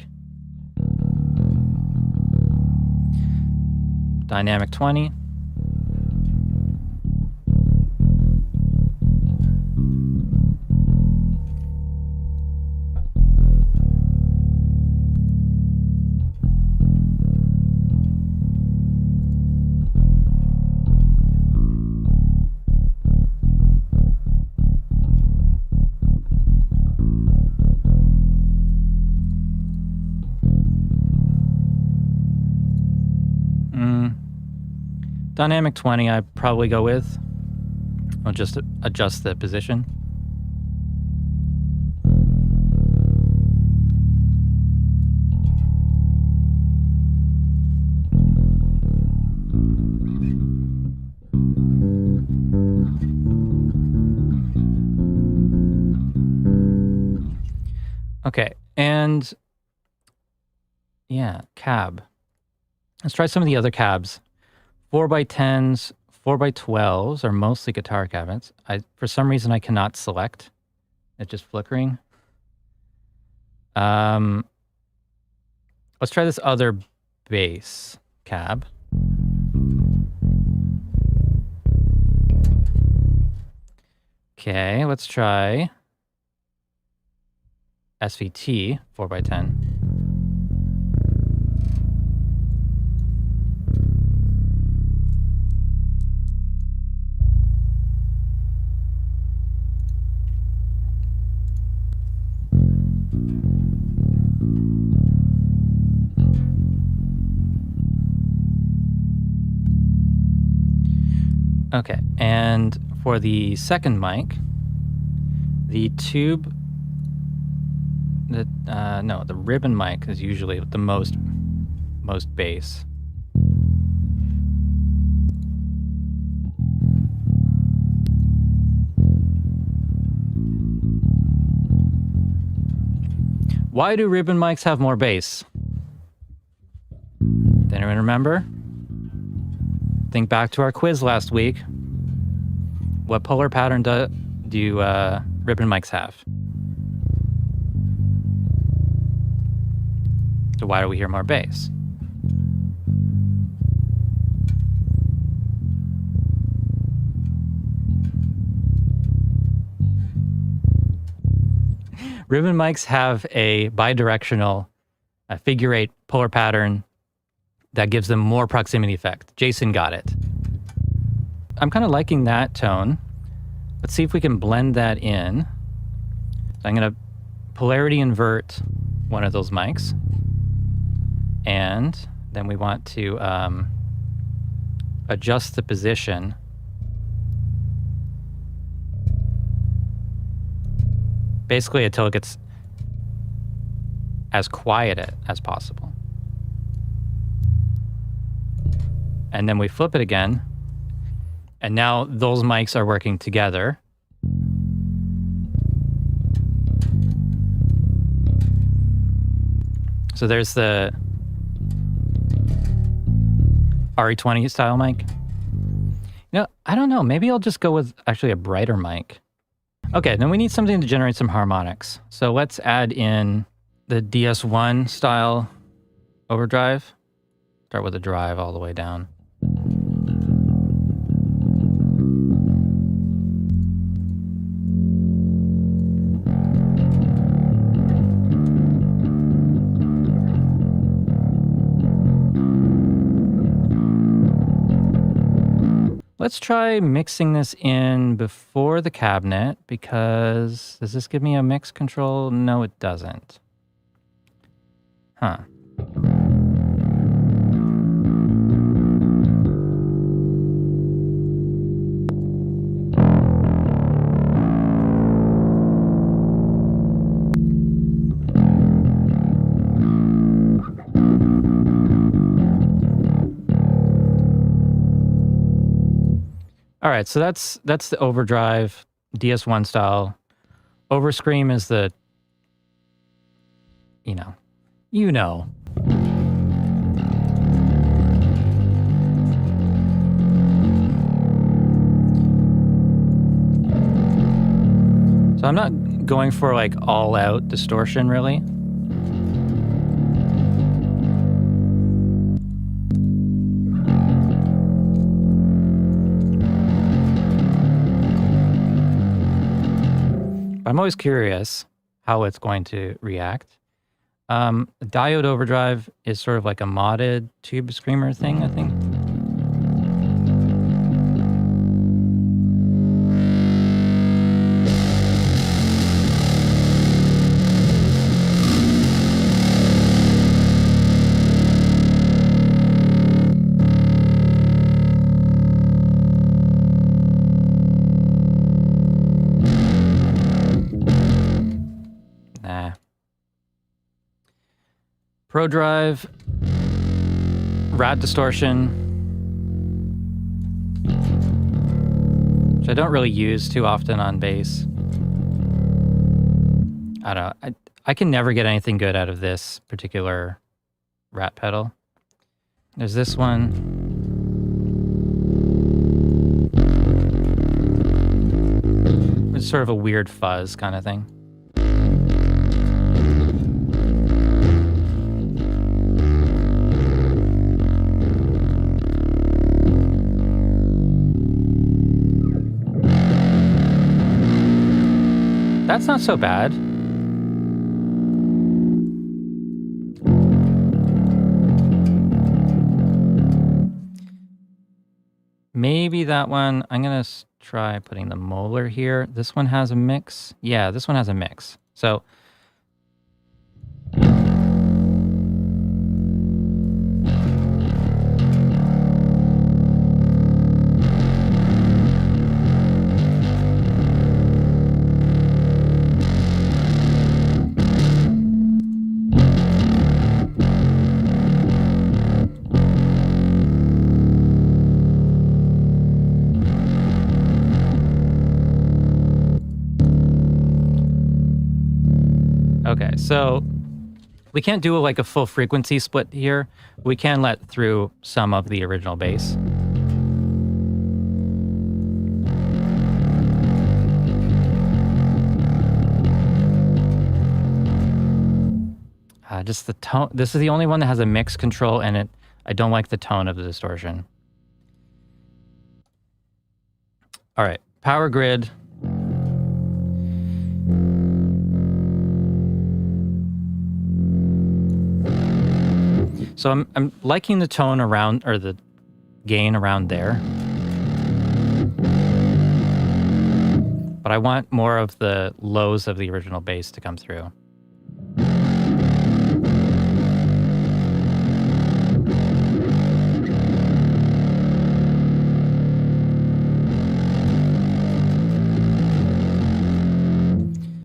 Dynamic 20. Dynamic 20, I'd probably go with. I'll just adjust the position. Okay, and yeah, cab. Let's try some of the other cabs. 4x10s, 4x12s are mostly guitar cabinets. For some reason, I cannot select. It's just flickering. Let's try this other bass cab. Okay, let's try SVT 4x10. Okay, and for the second mic, the tube, the ribbon mic is usually the most most bass. Why do ribbon mics have more bass? Does anyone remember? Think back to our quiz last week. What polar pattern do ribbon mics have? So why do we hear more bass? Ribbon mics have a bidirectional figure 8 polar pattern that gives them more proximity effect. Jason got it. I'm kind of liking that tone. Let's see if we can blend that in. So I'm going to polarity invert one of those mics. And then we want to adjust the position. Basically until it gets as quiet as possible. And then we flip it again. And now those mics are working together. So there's the RE20 style mic. You know, I don't know. Maybe I'll just go with actually a brighter mic. Okay, then we need something to generate some harmonics. So let's add in the DS1 style overdrive. Start with a drive all the way down. Let's try mixing this in before the cabinet, because does this give me a mix control? No, it doesn't. Huh. All right, so that's the overdrive, DS1 style. Overscream is the, you know. So I'm not going for like all out distortion really. I'm always curious how it's going to react. Diode overdrive is sort of like a modded tube screamer thing, I think. Pro drive, rat distortion, which I don't really use too often on bass. I don't know. I can never get anything good out of this particular rat pedal. There's this one. It's sort of a weird fuzz kind of thing. That's not so bad. Maybe that one, I'm going to try putting the molar here. This one has a mix. Yeah, this one has a mix. So Okay, so we can't do like a full frequency split here. We can let through some of the original bass. Just the tone. This is the only one that has a mix control, and I don't like the tone of the distortion. All right, power grid. So I'm liking the tone around, or the gain around there. But I want more of the lows of the original bass to come through.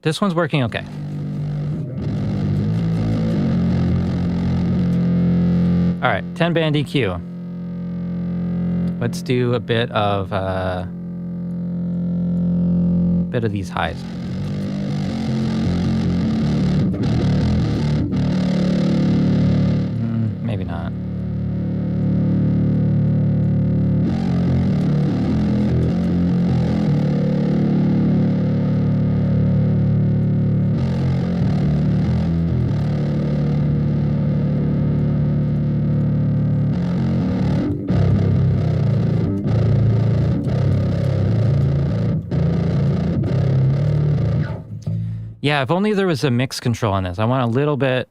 This one's working okay. All right, 10-band EQ. Let's do a bit of these highs. Maybe not. Yeah, if only there was a mix control on this. I want a little bit...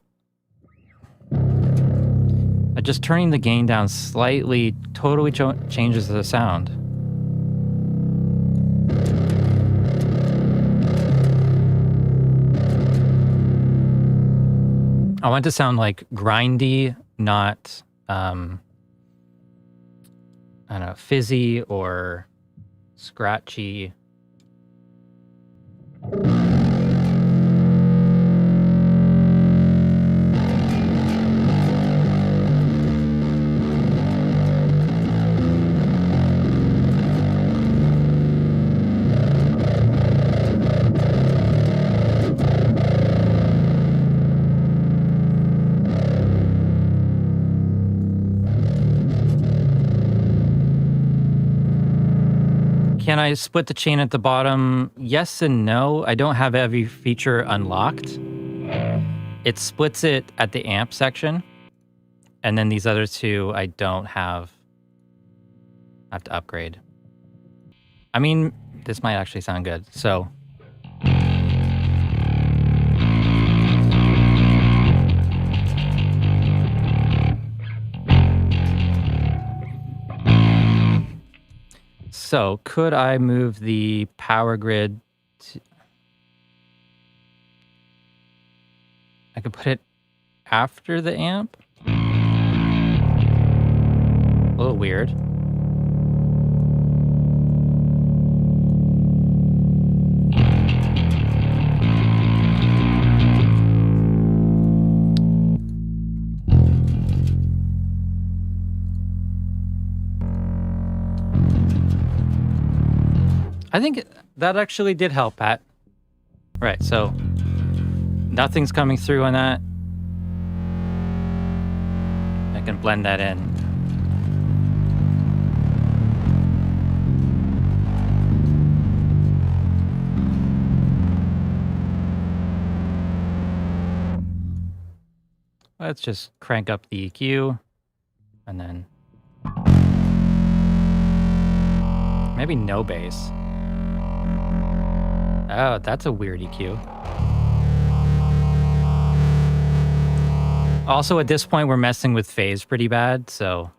just turning the gain down slightly totally changes the sound. I want it to sound like grindy, not, I don't know, fizzy or scratchy. Can I split the chain at the bottom? Yes and no. I don't have every feature unlocked. It splits it at the amp section. And then these other two I don't have. I have to upgrade. I mean, this might actually sound good. So... So, could I move the power grid to... I could put it after the amp? A little weird. I think that actually did help, Pat. Right, so nothing's coming through on that. I can blend that in. Let's just crank up the EQ and then maybe no bass. Oh, that's a weird EQ. Also, at this point, we're messing with phase pretty bad, so...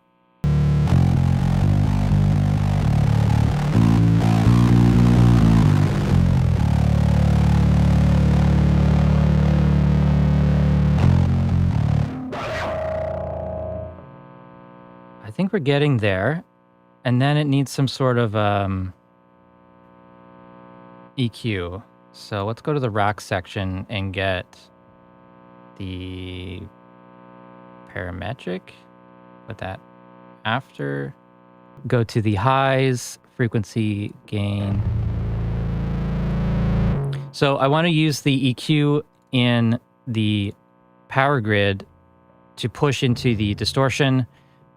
I think we're getting there. And then it needs some sort of... EQ. So let's go to the rack section and get the parametric. Put that after. Go to the highs, frequency, gain. So I want to use the EQ in the power grid to push into the distortion,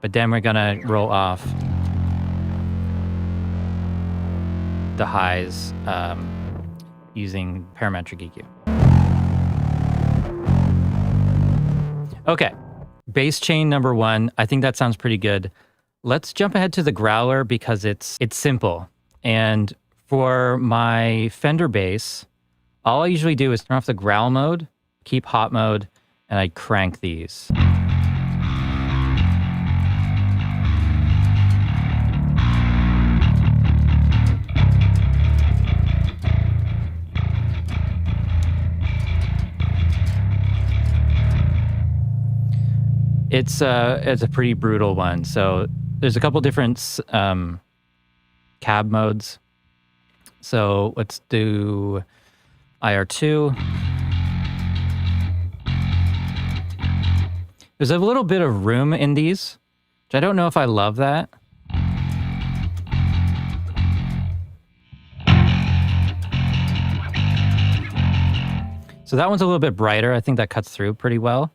but then we're gonna roll off the highs using parametric EQ. Okay, bass chain number 1. I think that sounds pretty good. Let's jump ahead to the Growler because it's simple. And for my Fender bass, all I usually do is turn off the growl mode, keep hot mode, and I crank these. It's a pretty brutal one. So there's a couple different cab modes. So let's do IR2. There's a little bit of room in these, which I don't know if I love that. So that one's a little bit brighter. I think that cuts through pretty well.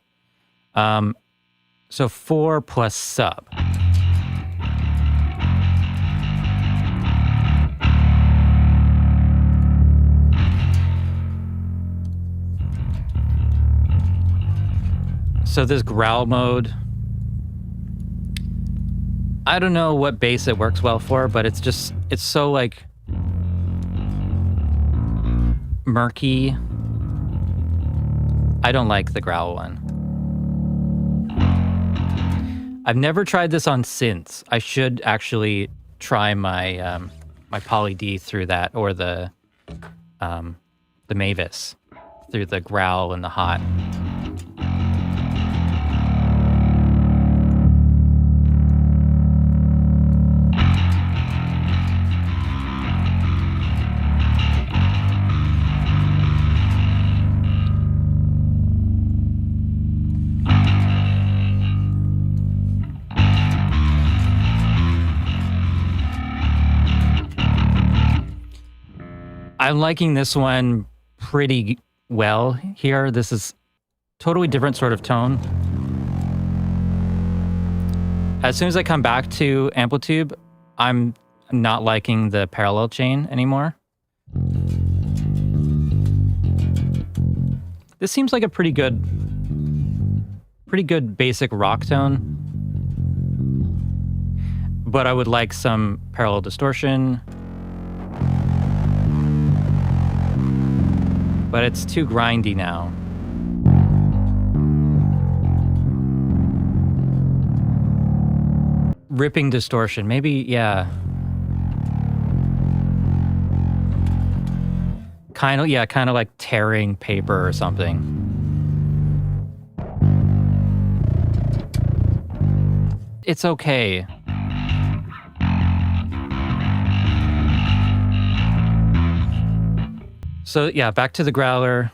So 4 plus sub. So this growl mode, I don't know what bass it works well for, but it's so like murky. I don't like the growl one. I've never tried this on synths. I should actually try my my Poly D through that, or the Mavis through the growl and the hot. I'm liking this one pretty well here. This is totally different sort of tone. As soon as I come back to Amplitube, I'm not liking the parallel chain anymore. This seems like a pretty good basic rock tone. But I would like some parallel distortion. But it's too grindy now. Ripping distortion, maybe, yeah. Kind of like tearing paper or something. It's okay. So yeah, back to the Growler.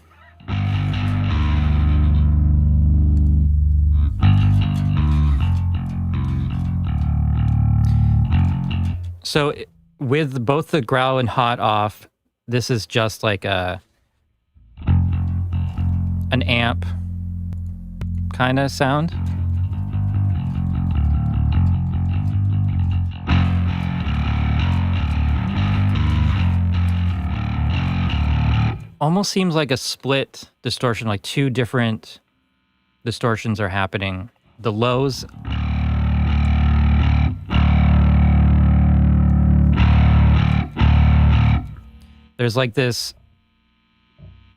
So with both the growl and hot off, this is just like an amp kind of sound. Almost seems like a split distortion, like two different distortions are happening. The lows. There's like this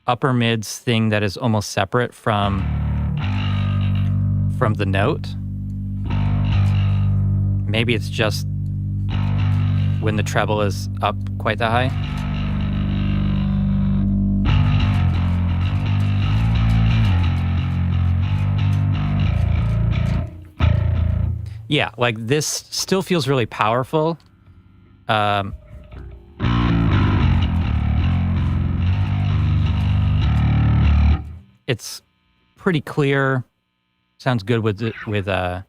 upper mids thing that is almost separate from the note. Maybe it's just when the treble is up quite that high. Yeah, like this still feels really powerful. It's pretty clear. Sounds good with a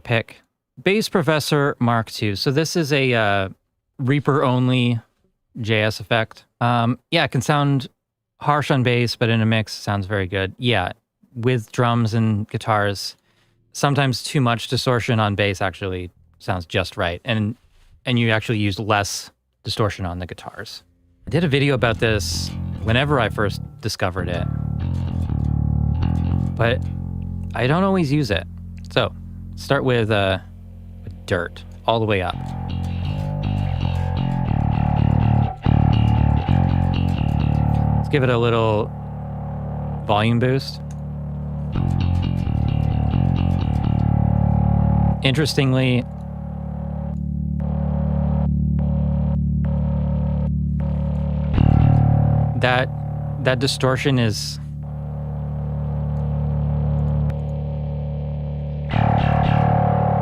pick. Bass Professor Mark II. So this is a Reaper only JS effect. Yeah, it can sound harsh on bass, but in a mix sounds very good. Yeah, with drums and guitars, sometimes too much distortion on bass actually sounds just right. And you actually use less distortion on the guitars. I did a video about this whenever I first discovered it, but I don't always use it. So start with dirt all the way up. Let's give it a little volume boost. Interestingly, that distortion is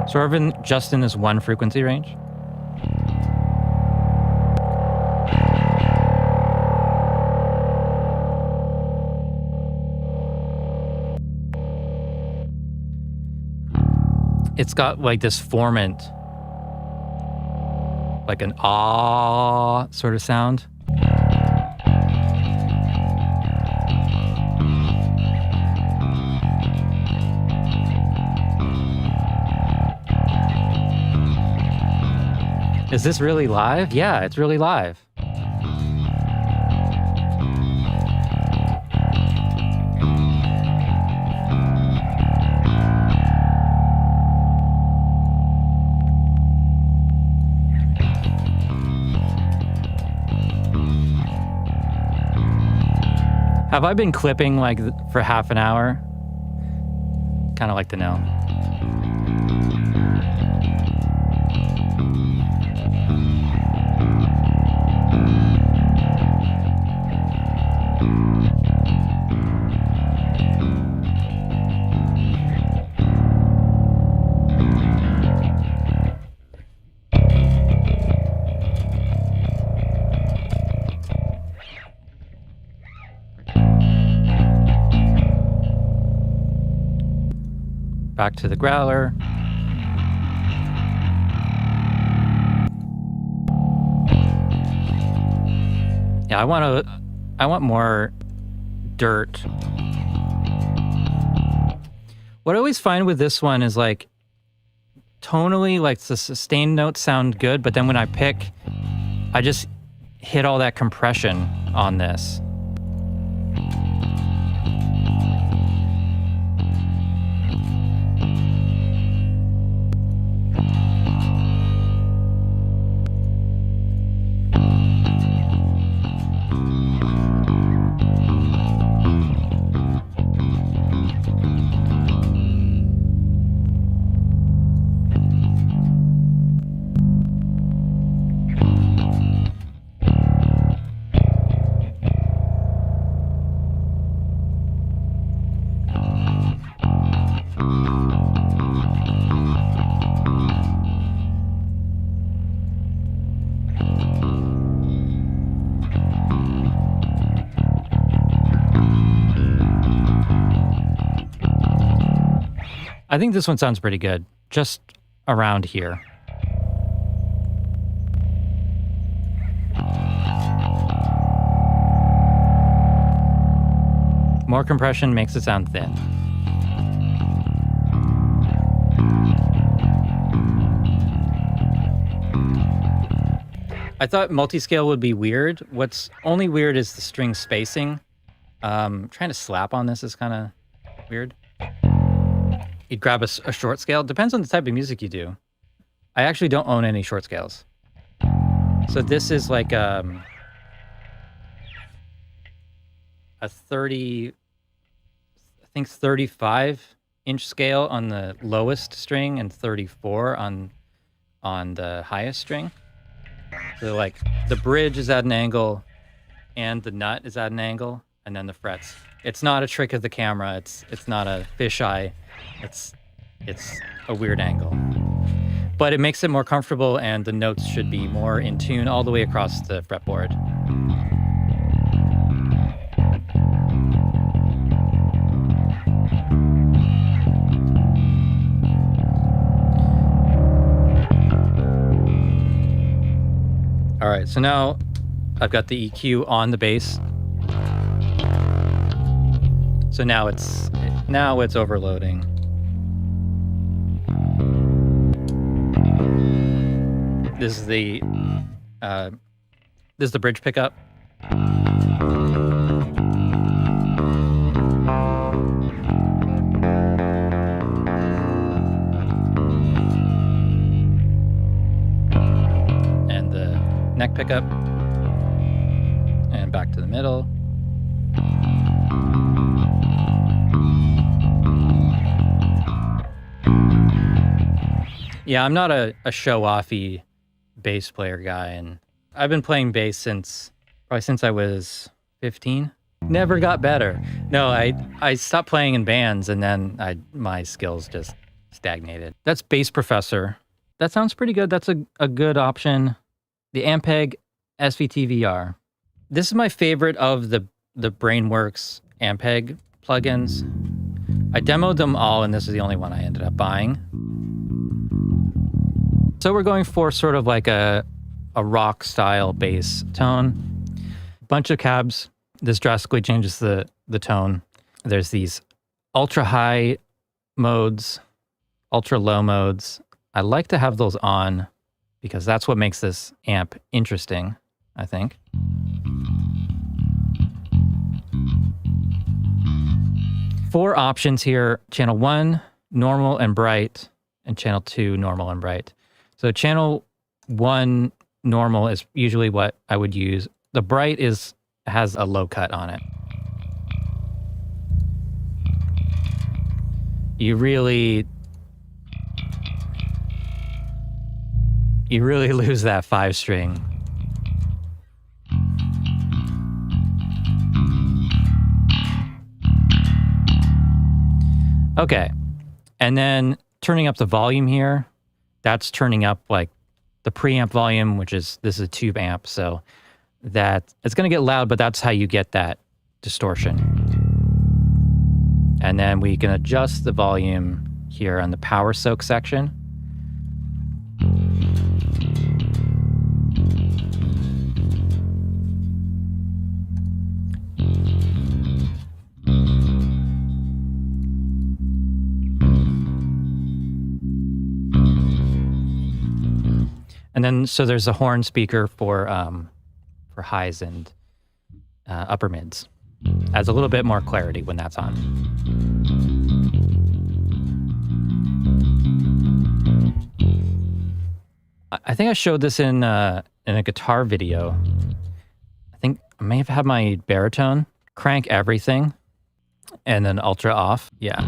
sort of just in this one frequency range. It's got like this formant, like an ah sort of sound. Is this really live? Yeah, it's really live. Have I been clipping like for half an hour? Kind of like to know. Back to the growler. Yeah, I want more dirt. What I always find with this one is like tonally, like the sustained notes sound good, but then when I pick, I just hit all that compression on this. I think this one sounds pretty good, just around here. More compression makes it sound thin. I thought multi-scale would be weird. What's only weird is the string spacing. Trying to slap on this is kind of weird. You'd grab a short scale. Depends on the type of music you do. I actually don't own any short scales. So this is like a 30, I think 35-inch scale on the lowest string and 34 on the highest string. So like the bridge is at an angle and the nut is at an angle, and then the frets. It's not a trick of the camera. It's not a fisheye. It's a weird angle. But it makes it more comfortable, and the notes should be more in tune all the way across the fretboard. All right, so now I've got the EQ on the bass. So now it's overloading. This is the bridge pickup. And the neck pickup. And back to the middle. Yeah, I'm not a show-offy bass player guy, and I've been playing bass probably since I was 15. Never got better. No, I stopped playing in bands, and then my skills just stagnated. That's Bass Professor. That sounds pretty good. That's a good option. The Ampeg SVTVR. This is my favorite of the Brainworks Ampeg plugins. I demoed them all, and this is the only one I ended up buying. So we're going for sort of like a rock style bass tone. Bunch of cabs. This drastically changes the tone. There's these ultra high modes, ultra low modes. I like to have those on because that's what makes this amp interesting, I think. Four options here: channel 1, normal and bright, and channel 2, normal and bright. So channel 1 normal is usually what I would use. The bright has a low cut on it. You really lose that 5 string. Okay, and then turning up the volume here, that's turning up like the preamp volume, this is a tube amp, so that it's going to get loud, but that's how you get that distortion. And then we can adjust the volume here on the power soak section. And then, so there's a horn speaker for highs and upper mids. Adds a little bit more clarity when that's on. I think I showed this in a guitar video. I think I may have had my baritone crank everything and then ultra off. Yeah.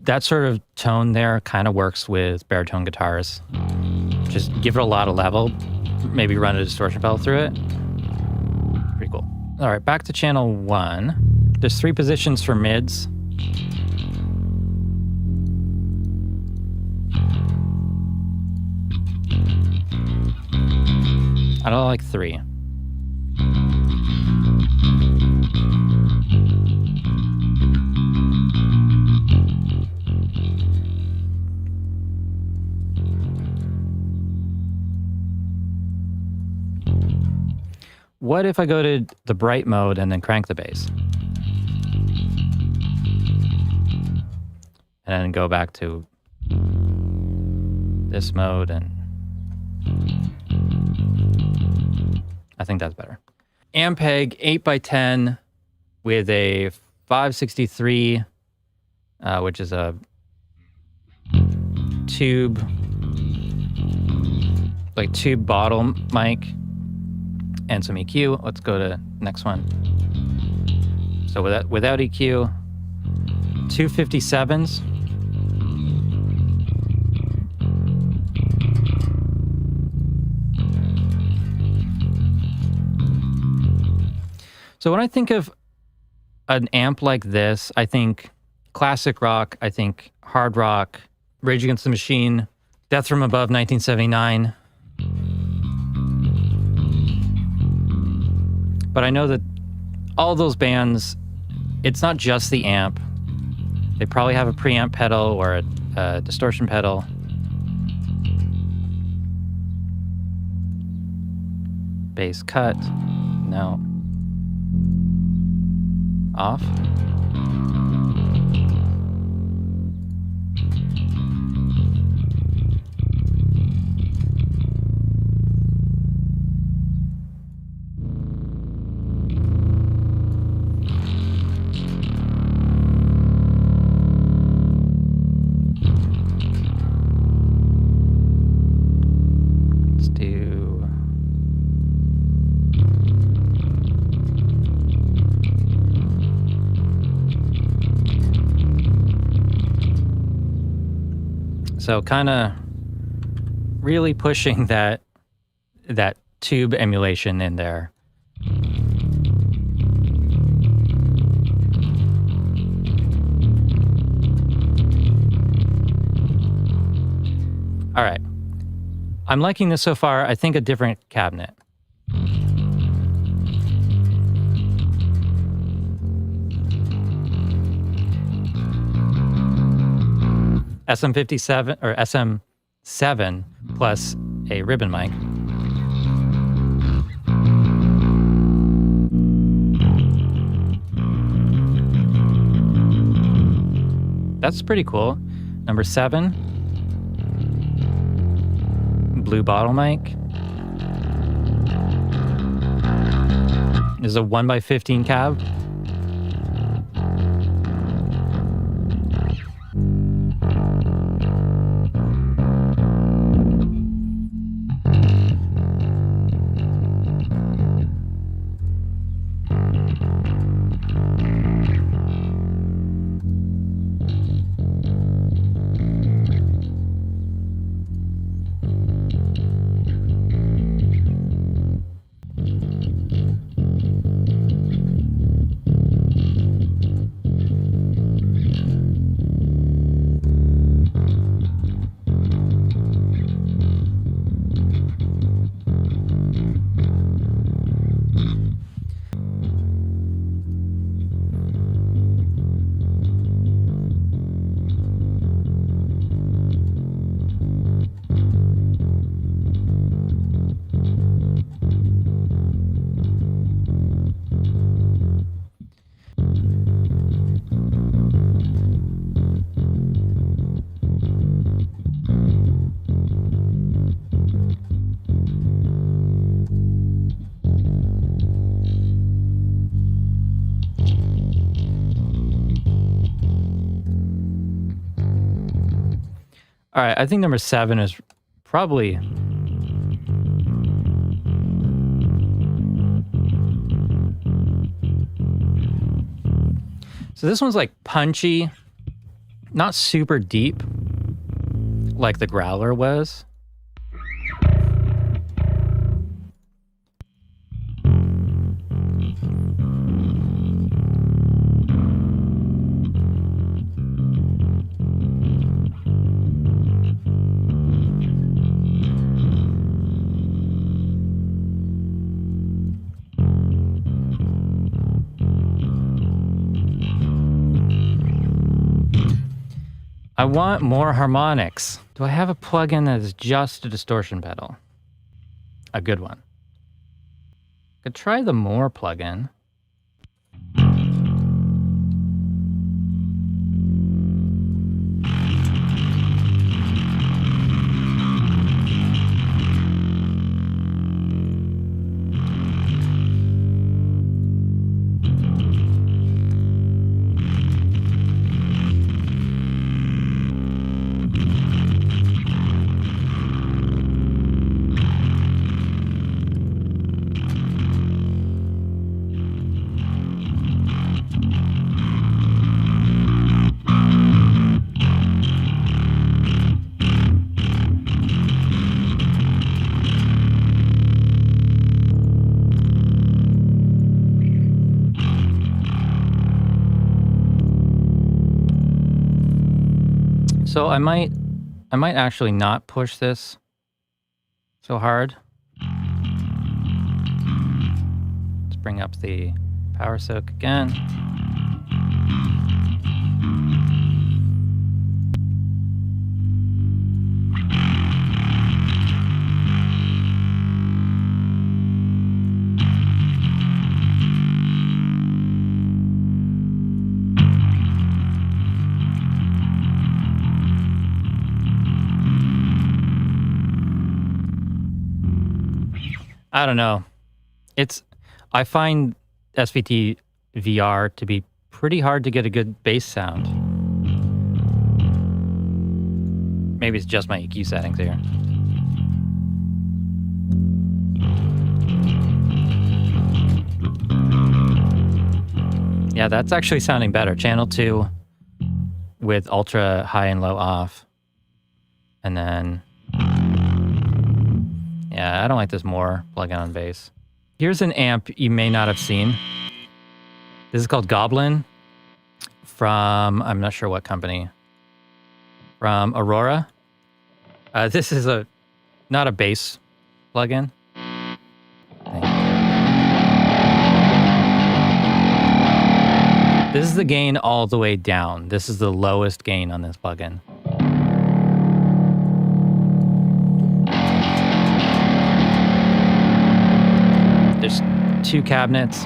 That sort of tone there kind of works with baritone guitars. Just give it a lot of level, maybe run a distortion pedal through it. Pretty cool. All right, back to channel 1. There's 3 positions for mids. I don't like 3. What if I go to the bright mode and then crank the bass? And then go back to this mode, and I think that's better. Ampeg 8x10 with a 563, which is a tube bottle mic, and some EQ. Let's go to next one. So without EQ, 257s. So when I think of an amp like this, I think classic rock, I think hard rock, Rage Against the Machine, Death from Above 1979. But I know that all those bands, it's not just the amp. They probably have a preamp pedal or a distortion pedal. Bass cut. No. Off. Let's do... So kind of really pushing that tube emulation in there. All right. I'm liking this so far. I think a different cabinet. SM57 or SM7 plus a ribbon mic. That's pretty cool. Number 7, blue bottle mic. This is a 1x15 cab. All right, I think number 7 is probably... So this one's like punchy, not super deep like the Growler was. I want more harmonics. Do I have a plugin that is just a distortion pedal? A good one. Could try the More plugin. So I might actually not push this so hard. Let's bring up the power soak again. I don't know. I find SVTVR to be pretty hard to get a good bass sound. Maybe it's just my EQ settings here. Yeah, that's actually sounding better. Channel 2 with ultra high and low off. And then, yeah, I don't like this more plug-in on bass. Here's an amp you may not have seen. This is called Goblyn from, I'm not sure what company, from Aurora. This is not a bass plug-in. This is the gain all the way down. This is the lowest gain on this plugin. There's 2 cabinets.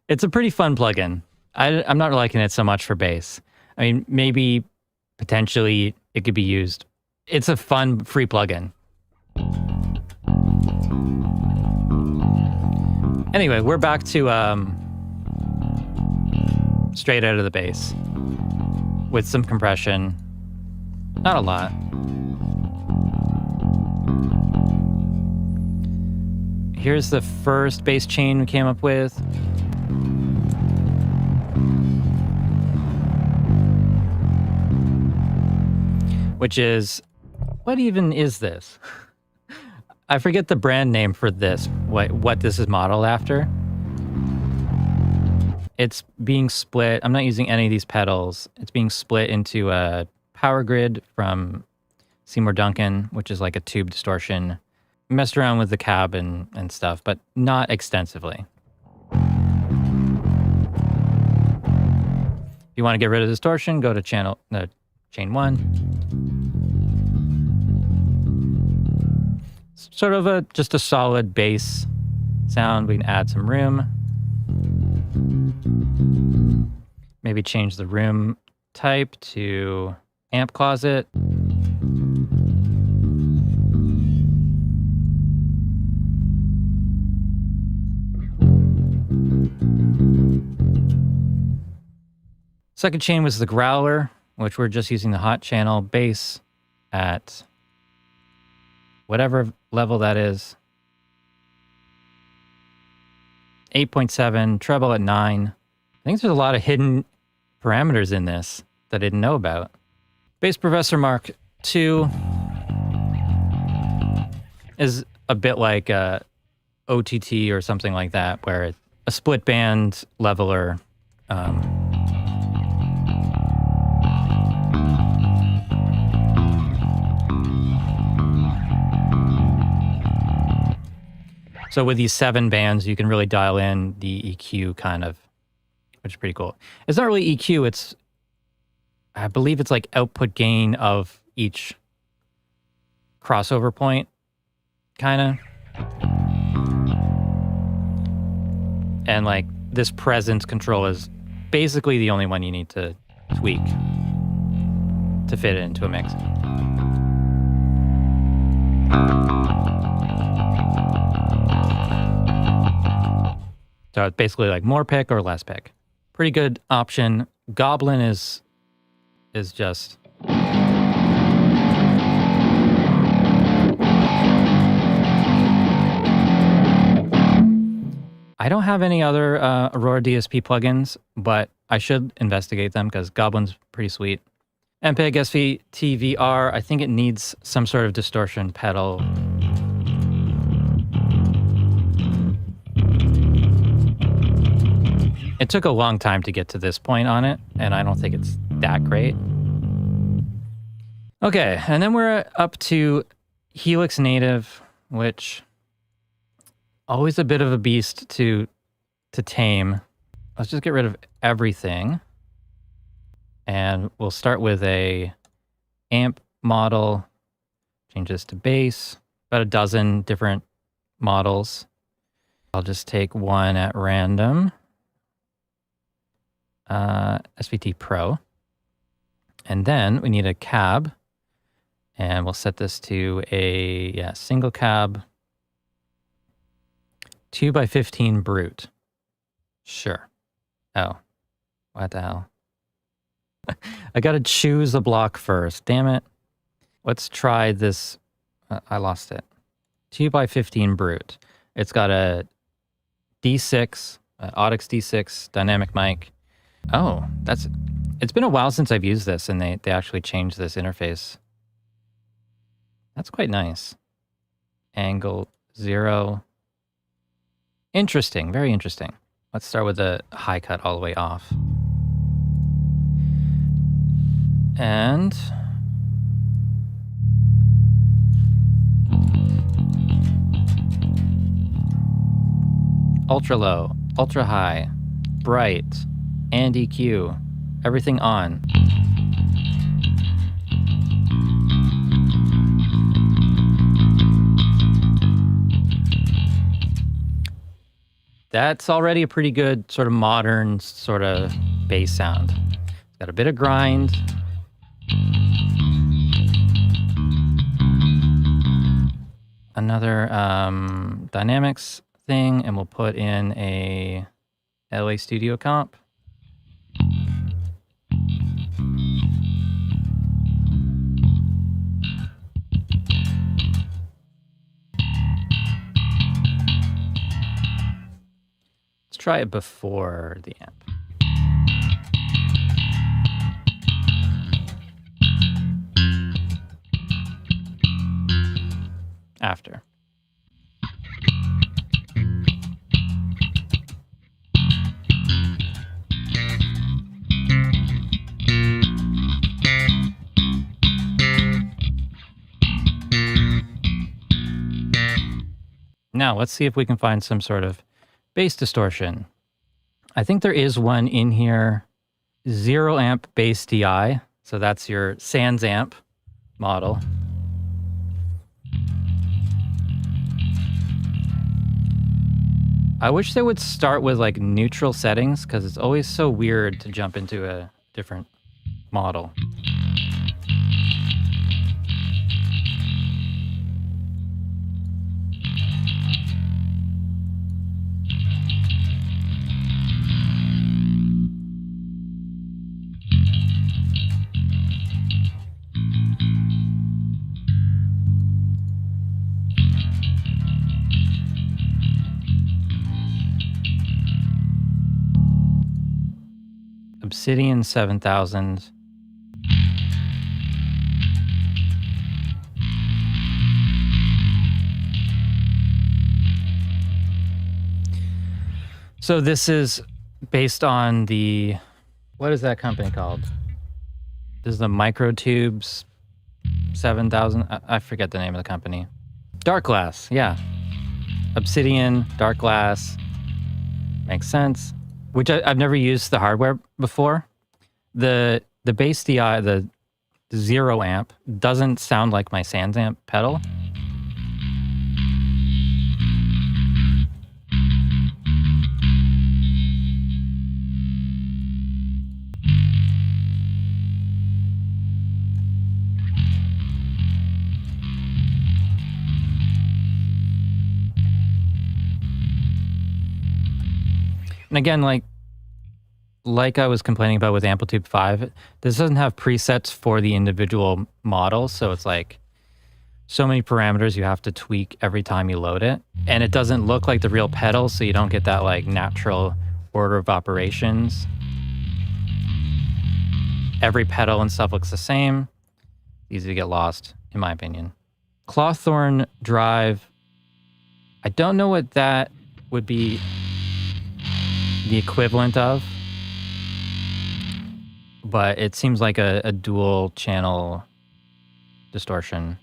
It's a pretty fun plugin. I'm not liking it so much for bass. I mean, maybe potentially it could be used. It's a fun free plugin. Anyway, we're back to straight out of the bass with some compression. Not a lot. Here's the first bass chain we came up with. Which is, what even is this? I forget the brand name for this, what this is modeled after. It's being split. I'm not using any of these pedals. It's being split into a power grid from Seymour Duncan, which is like a tube distortion. Messed around with the cab and stuff, but not extensively. If you want to get rid of distortion, go to chain 1. Sort of just a solid bass sound. We can add some room. Maybe change the room type to amp closet. Second chain was the Growler, which we're just using the hot channel bass at whatever level that is. 8.7, treble at 9. I think there's a lot of hidden parameters in this that I didn't know about. Bass Professor Mark II is a bit like a OTT or something like that, where it's a split band leveler. So with these 7 bands, you can really dial in the EQ kind of, which is pretty cool. It's not really EQ, I believe it's like output gain of each crossover point, kind of. And like this presence control is basically the only one you need to tweak to fit it into a mix. So it's basically like more pick or less pick. Pretty good option. Goblyn is just... I don't have any other Aurora DSP plugins, but I should investigate them because Goblin's pretty sweet. Ampeg SVTVR, I think it needs some sort of distortion pedal. It took a long time to get to this point on it, and I don't think it's that great. Okay, and then we're up to Helix Native, which always a bit of a beast to tame. Let's just get rid of everything. And we'll start with a amp model, change this to bass, about a dozen different models. I'll just take one at random, SVT Pro. And then we need a cab, and we'll set this to a single cab, 2x15 brute. Sure. Oh, what the hell? I gotta choose a block first. Damn it. Let's try this. I lost it. 2x15 brute. It's got a D6, Audix D6 dynamic mic. Oh, it's been a while since I've used this, and they actually changed this interface. That's quite nice. Angle 0. Interesting, very interesting. Let's start with the high cut all the way off. And ultra low, ultra high, bright, and EQ, everything on. That's already a pretty good sort of modern sort of bass sound. It's got a bit of grind. Another dynamics thing, and we'll put in a LA Studio comp. Let's try it before the amp. After. Now, let's see if we can find some sort of bass distortion. I think there is one in here. 0 amp bass DI. So that's your Sans amp model. I wish they would start with like neutral settings, because it's always so weird to jump into a different model. Obsidian 7000. So this is based on the, what is that company called? This is the Microtubes 7000. I forget the name of the company. Dark Glass, yeah. Obsidian, Dark Glass. Makes sense. Which I've never used the hardware before. The bass DI, the 0 amp, doesn't sound like my Sans amp pedal. And again, like I was complaining about with Amplitube 5, this doesn't have presets for the individual models, so it's like so many parameters you have to tweak every time you load it. And it doesn't look like the real pedal, so you don't get that like natural order of operations. every pedal and stuff looks the same. Easy to get lost, in my opinion. Clawthorn drive. I don't know what that would be the equivalent of, but it seems like a dual channel distortion.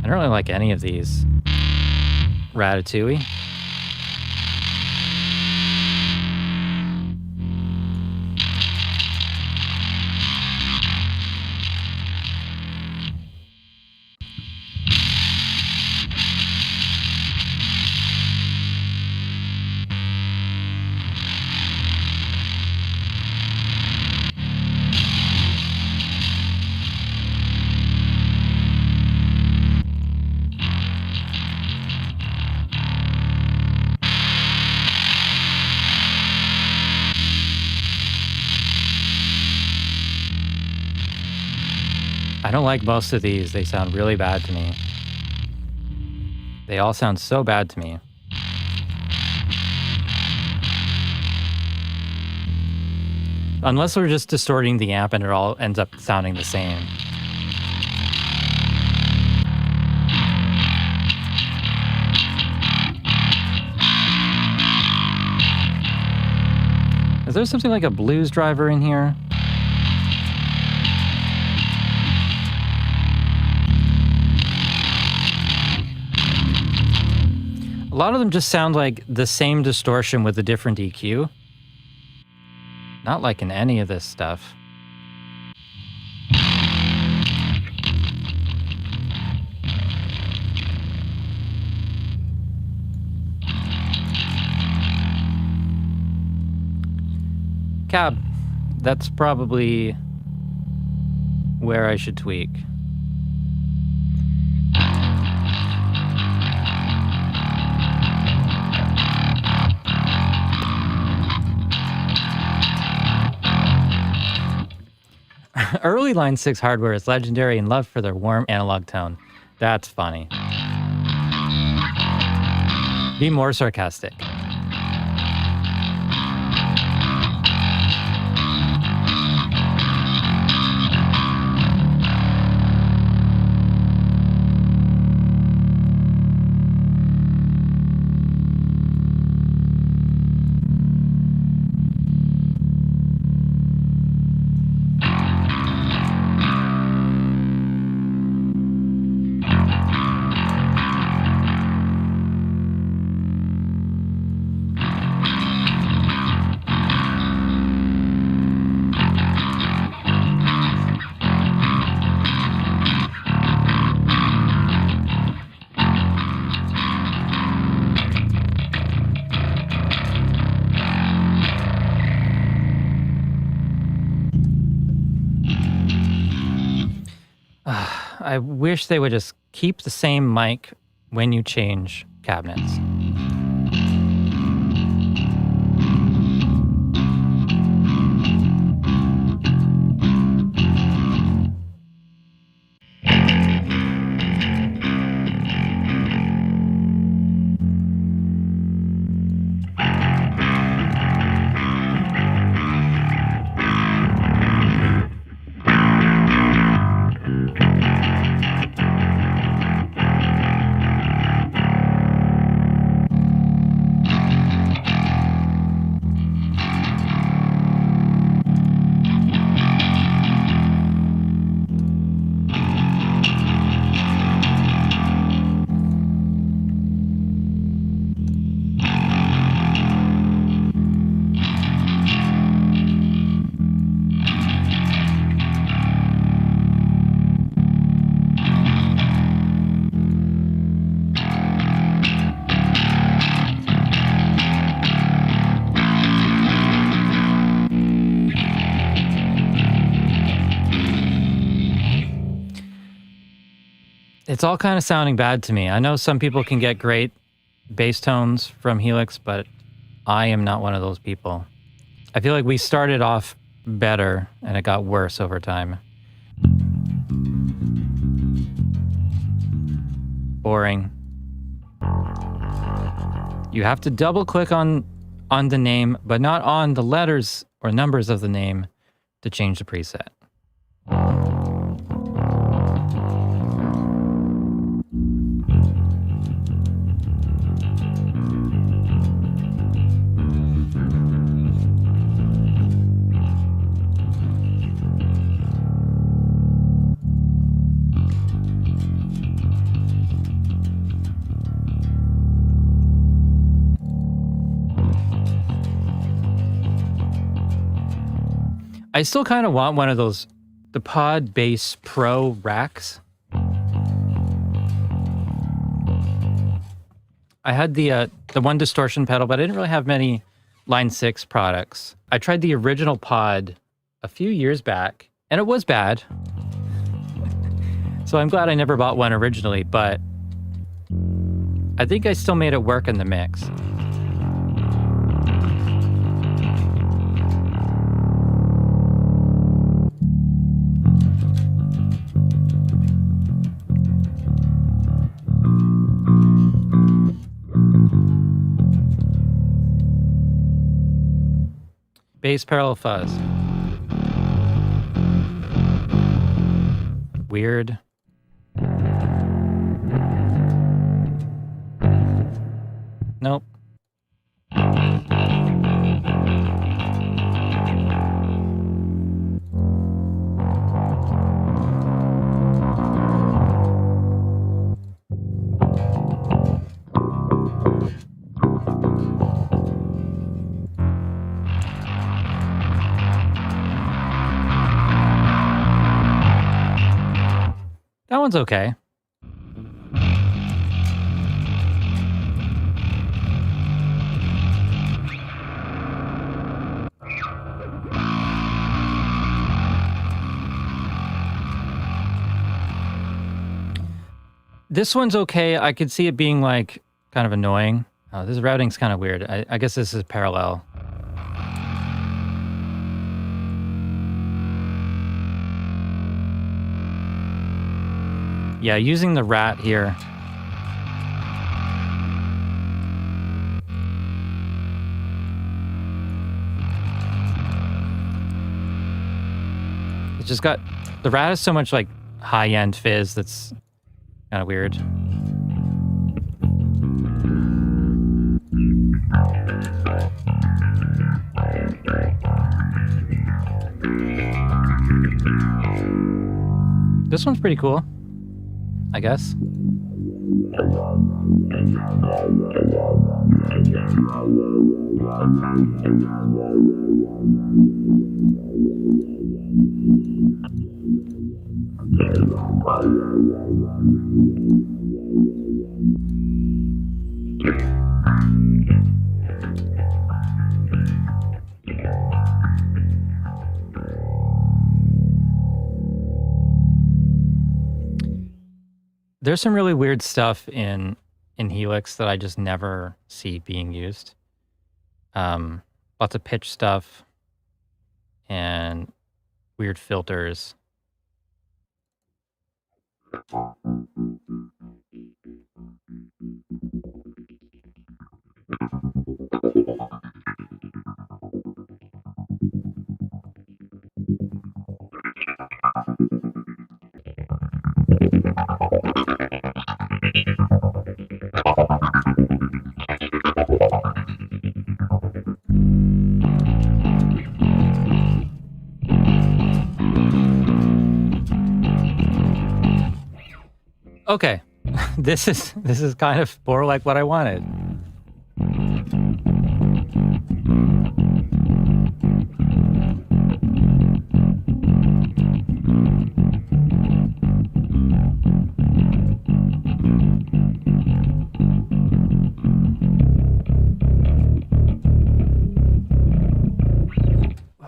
I don't really like any of these. Ratatouille. I don't like most of these. They sound really bad to me. They all sound so bad to me. Unless we're just distorting the amp and it all ends up sounding the same. Is there something like a blues driver in here? A lot of them just sound like the same distortion with a different EQ. Not like in any of this stuff. Cab, that's probably where I should tweak. Early Line 6 hardware is legendary and loved for their warm analog tone. That's funny. Be more sarcastic. I wish they would just keep the same mic when you change cabinets. It's all kind of sounding bad to me. I know some people can get great bass tones from Helix, but I am not one of those people. I feel like we started off better and it got worse over time. Boring. You have to double click on the name, but not on the letters or numbers of the name to change the preset. I still kind of want one of those, the Pod Bass Pro racks. I had the one distortion pedal, but I didn't really have many Line 6 products. I tried the original Pod a few years back, and it was bad. So I'm glad I never bought one originally, but I think I still made it work in the mix. Bass parallel fuzz. Weird. Nope. That one's okay. This one's okay. I could see it being like kind of annoying. Oh, this routing's kind of weird. I guess this is parallel. Yeah, using the rat here. It's just got, the rat has so much like high-end fizz that's kind of weird. This one's pretty cool, I guess. There's some really weird stuff in Helix that I just never see being used. Lots of pitch stuff and weird filters. Okay, this is kind of more like what I wanted.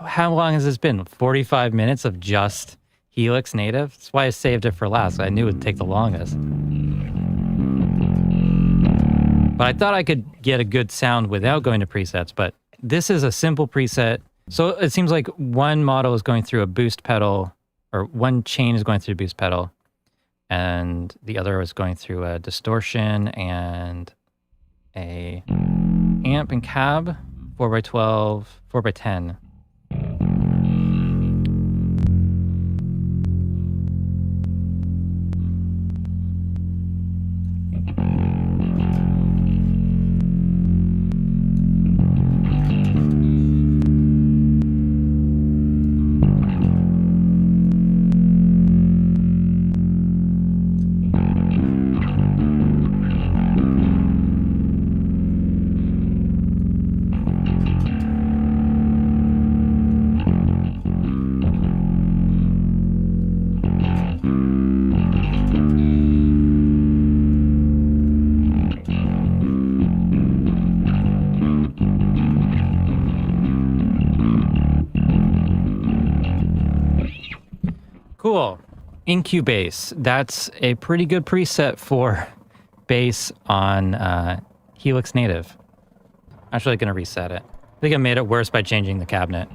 How long has this been? 45 minutes of just Helix native? That's why I saved it for last. I knew it would take the longest. But I thought I could get a good sound without going to presets, but this is a simple preset. So it seems like one model is going through a boost pedal, or one chain is going through a boost pedal, and the other is going through a distortion and a amp and cab, 4x12, 4x10. Cool. EQ bass. That's a pretty good preset for bass on Helix Native. Actually going to reset it. I think I made it worse by changing the cabinet.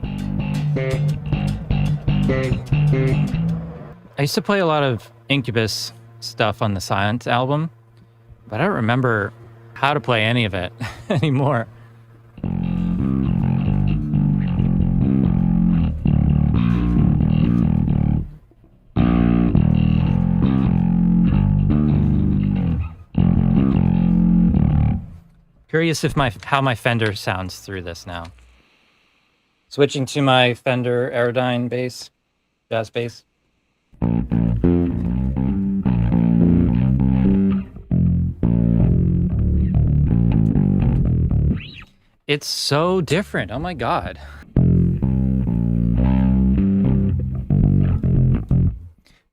I used to play a lot of Incubus stuff on the Silence album, but I don't remember how to play any of it anymore. Curious if how my Fender sounds through this now. Switching to my Fender Aerodyne bass, jazz bass. It's so different. Oh my God.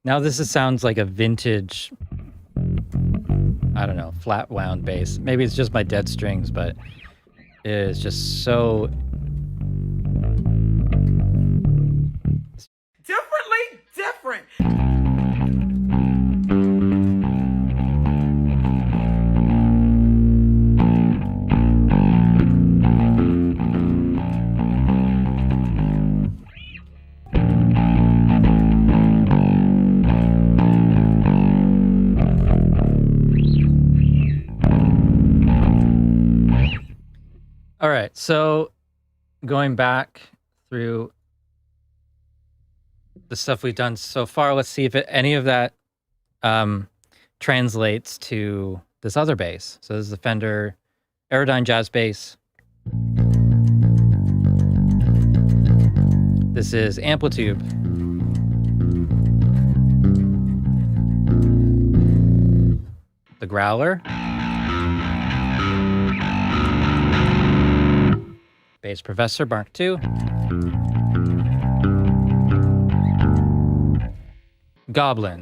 Now this sounds like a vintage, I don't know, flat wound bass. Maybe it's just my dead strings, but it is just so different. All right, so going back through the stuff we've done so far, let's see if any of that translates to this other bass. So this is the Fender Aerodyne Jazz Bass. This is Amplitube. The Growler. Bass Professor Mark II. Goblyn.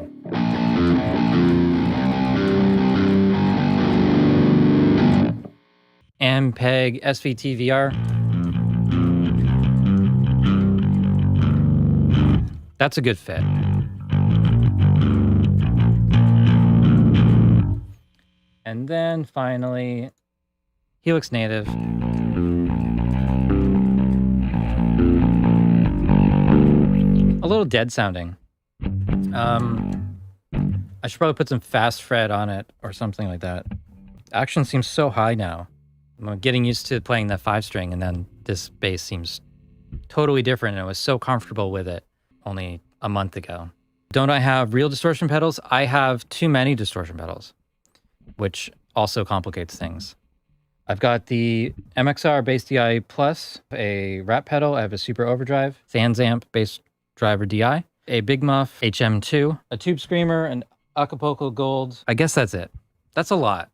Ampeg SVTVR. That's a good fit. And then finally, Helix Native. A little dead sounding. I should probably put some fast fret on it or something like that. Action seems so high now. I'm getting used to playing that 5-string, and then this bass seems totally different, and I was so comfortable with it only a month ago. Don't I have real distortion pedals? I have too many distortion pedals, which also complicates things. I've got the MXR Bass DI Plus, a Rat pedal. I have a Super Overdrive, SansAmp Bass Driver DI, a Big Muff HM2, a Tube Screamer, an Acapulco Gold. I guess that's it. That's a lot.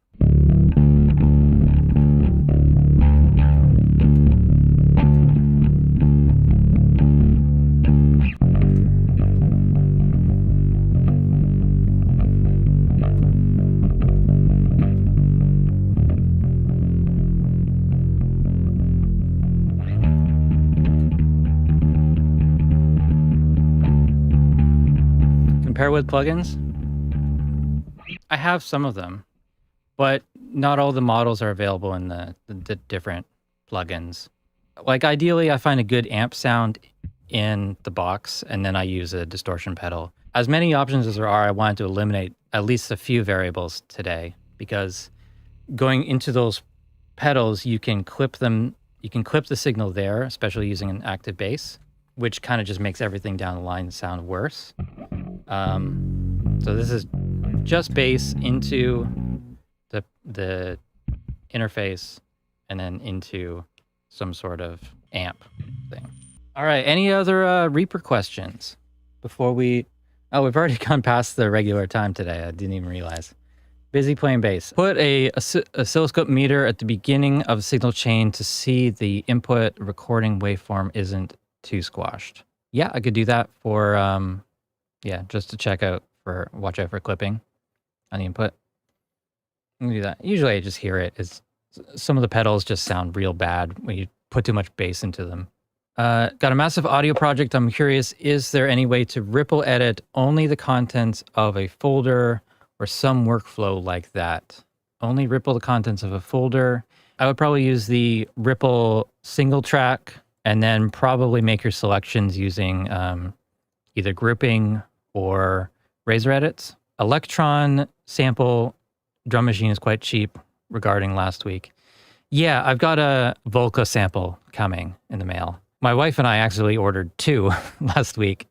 Compare with plugins? I have some of them, but not all the models are available in the different plugins. Like ideally, I find a good amp sound in the box, and then I use a distortion pedal. As many options as there are, I wanted to eliminate at least a few variables today, because going into those pedals, you can clip them. You can clip the signal there, especially using an active bass, which kind of just makes everything down the line sound worse. So this is just bass into the interface and then into some sort of amp thing. All right, any other Reaper questions before we... Oh, we've already gone past the regular time today. I didn't even realize. Busy playing bass. Put a oscilloscope meter at the beginning of the signal chain to see the input recording waveform isn't too squashed. Yeah, I could do that for, yeah, just to watch out for clipping on the input. I can do that. Usually I just hear it. Some of the pedals just sound real bad when you put too much bass into them. Got a massive audio project. I'm curious, is there any way to ripple edit only the contents of a folder or some workflow like that? Only ripple the contents of a folder. I would probably use the ripple single track and then probably make your selections using either grouping or razor edits. Electron sample drum machine is quite cheap regarding last week. Yeah, I've got a Volca sample coming in the mail. My wife and I actually ordered 2 last week.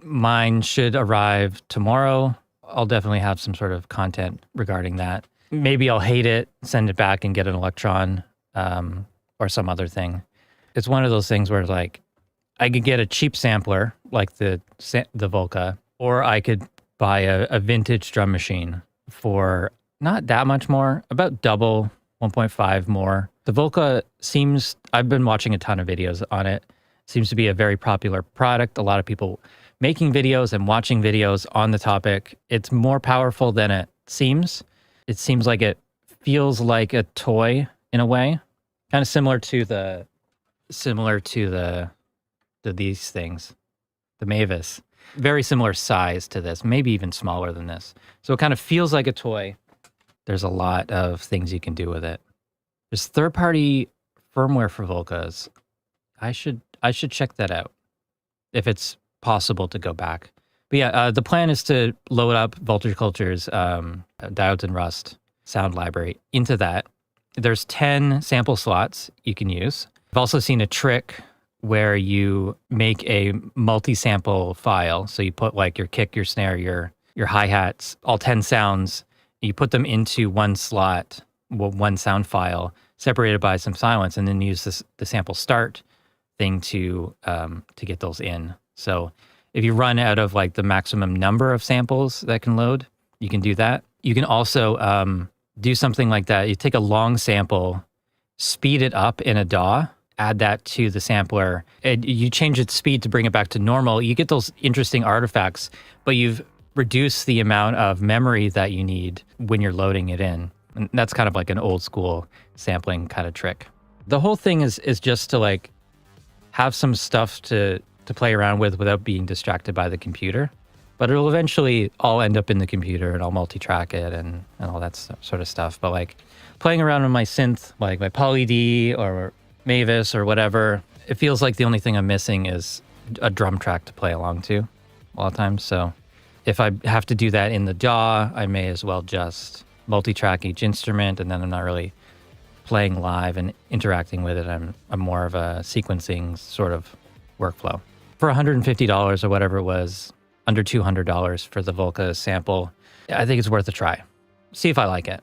Mine should arrive tomorrow. I'll definitely have some sort of content regarding that. Maybe I'll hate it, send it back and get an Electron or some other thing. It's one of those things where like I could get a cheap sampler like the Volca, or I could buy a vintage drum machine for not that much more, about double, 1.5 more. The Volca seems, I've been watching a ton of videos on it, seems to be a very popular product. A lot of people making videos and watching videos on the topic. It's more powerful than it seems. It seems like it feels like a toy in a way, kind of similar to these things, the Mavis. Very similar size to this, maybe even smaller than this. So it kind of feels like a toy. There's a lot of things you can do with it. There's third-party firmware for Volcas. I should check that out if it's possible to go back. But yeah, the plan is to load up Voltage Culture's Diodes and Rust sound library into that. There's 10 sample slots you can use. I've also seen a trick where you make a multi-sample file. So you put like your kick, your snare, your hi-hats, all 10 sounds. You put them into one slot, one sound file, separated by some silence, and then use the sample start thing to get those in. So if you run out of like the maximum number of samples that can load, you can do that. You can also do something like that. You take a long sample, speed it up in a DAW, add that to the sampler, and you change its speed to bring it back to normal. You get those interesting artifacts, but you've reduced the amount of memory that you need when you're loading it in. And that's kind of like an old school sampling kind of trick. The whole thing is just to like have some stuff to play around with without being distracted by the computer. But it'll eventually all end up in the computer and I'll multi-track it and all that sort of stuff. But like playing around with my synth, like my Poly D or Mavis or whatever, it feels like the only thing I'm missing is a drum track to play along to a lot of times. So if I have to do that in the DAW, I may as well just multi-track each instrument, and then I'm not really playing live and interacting with it. I'm more of a sequencing sort of workflow. For $150 or whatever it was, under $200 for the Volca sample, I think it's worth a try. See if I like it.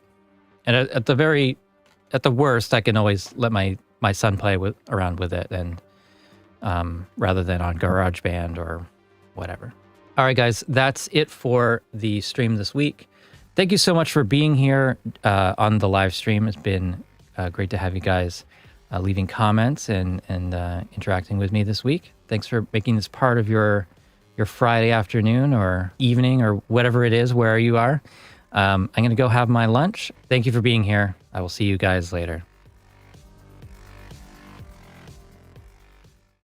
And at the worst, I can always let my son play around with it, and rather than on GarageBand or whatever. All right, guys, that's it for the stream this week. Thank you so much for being here on the live stream. It's been great to have you guys leaving comments and interacting with me this week. Thanks for making this part of your Friday afternoon or evening or whatever it is where you are. I'm going to go have my lunch. Thank you for being here. I will see you guys later.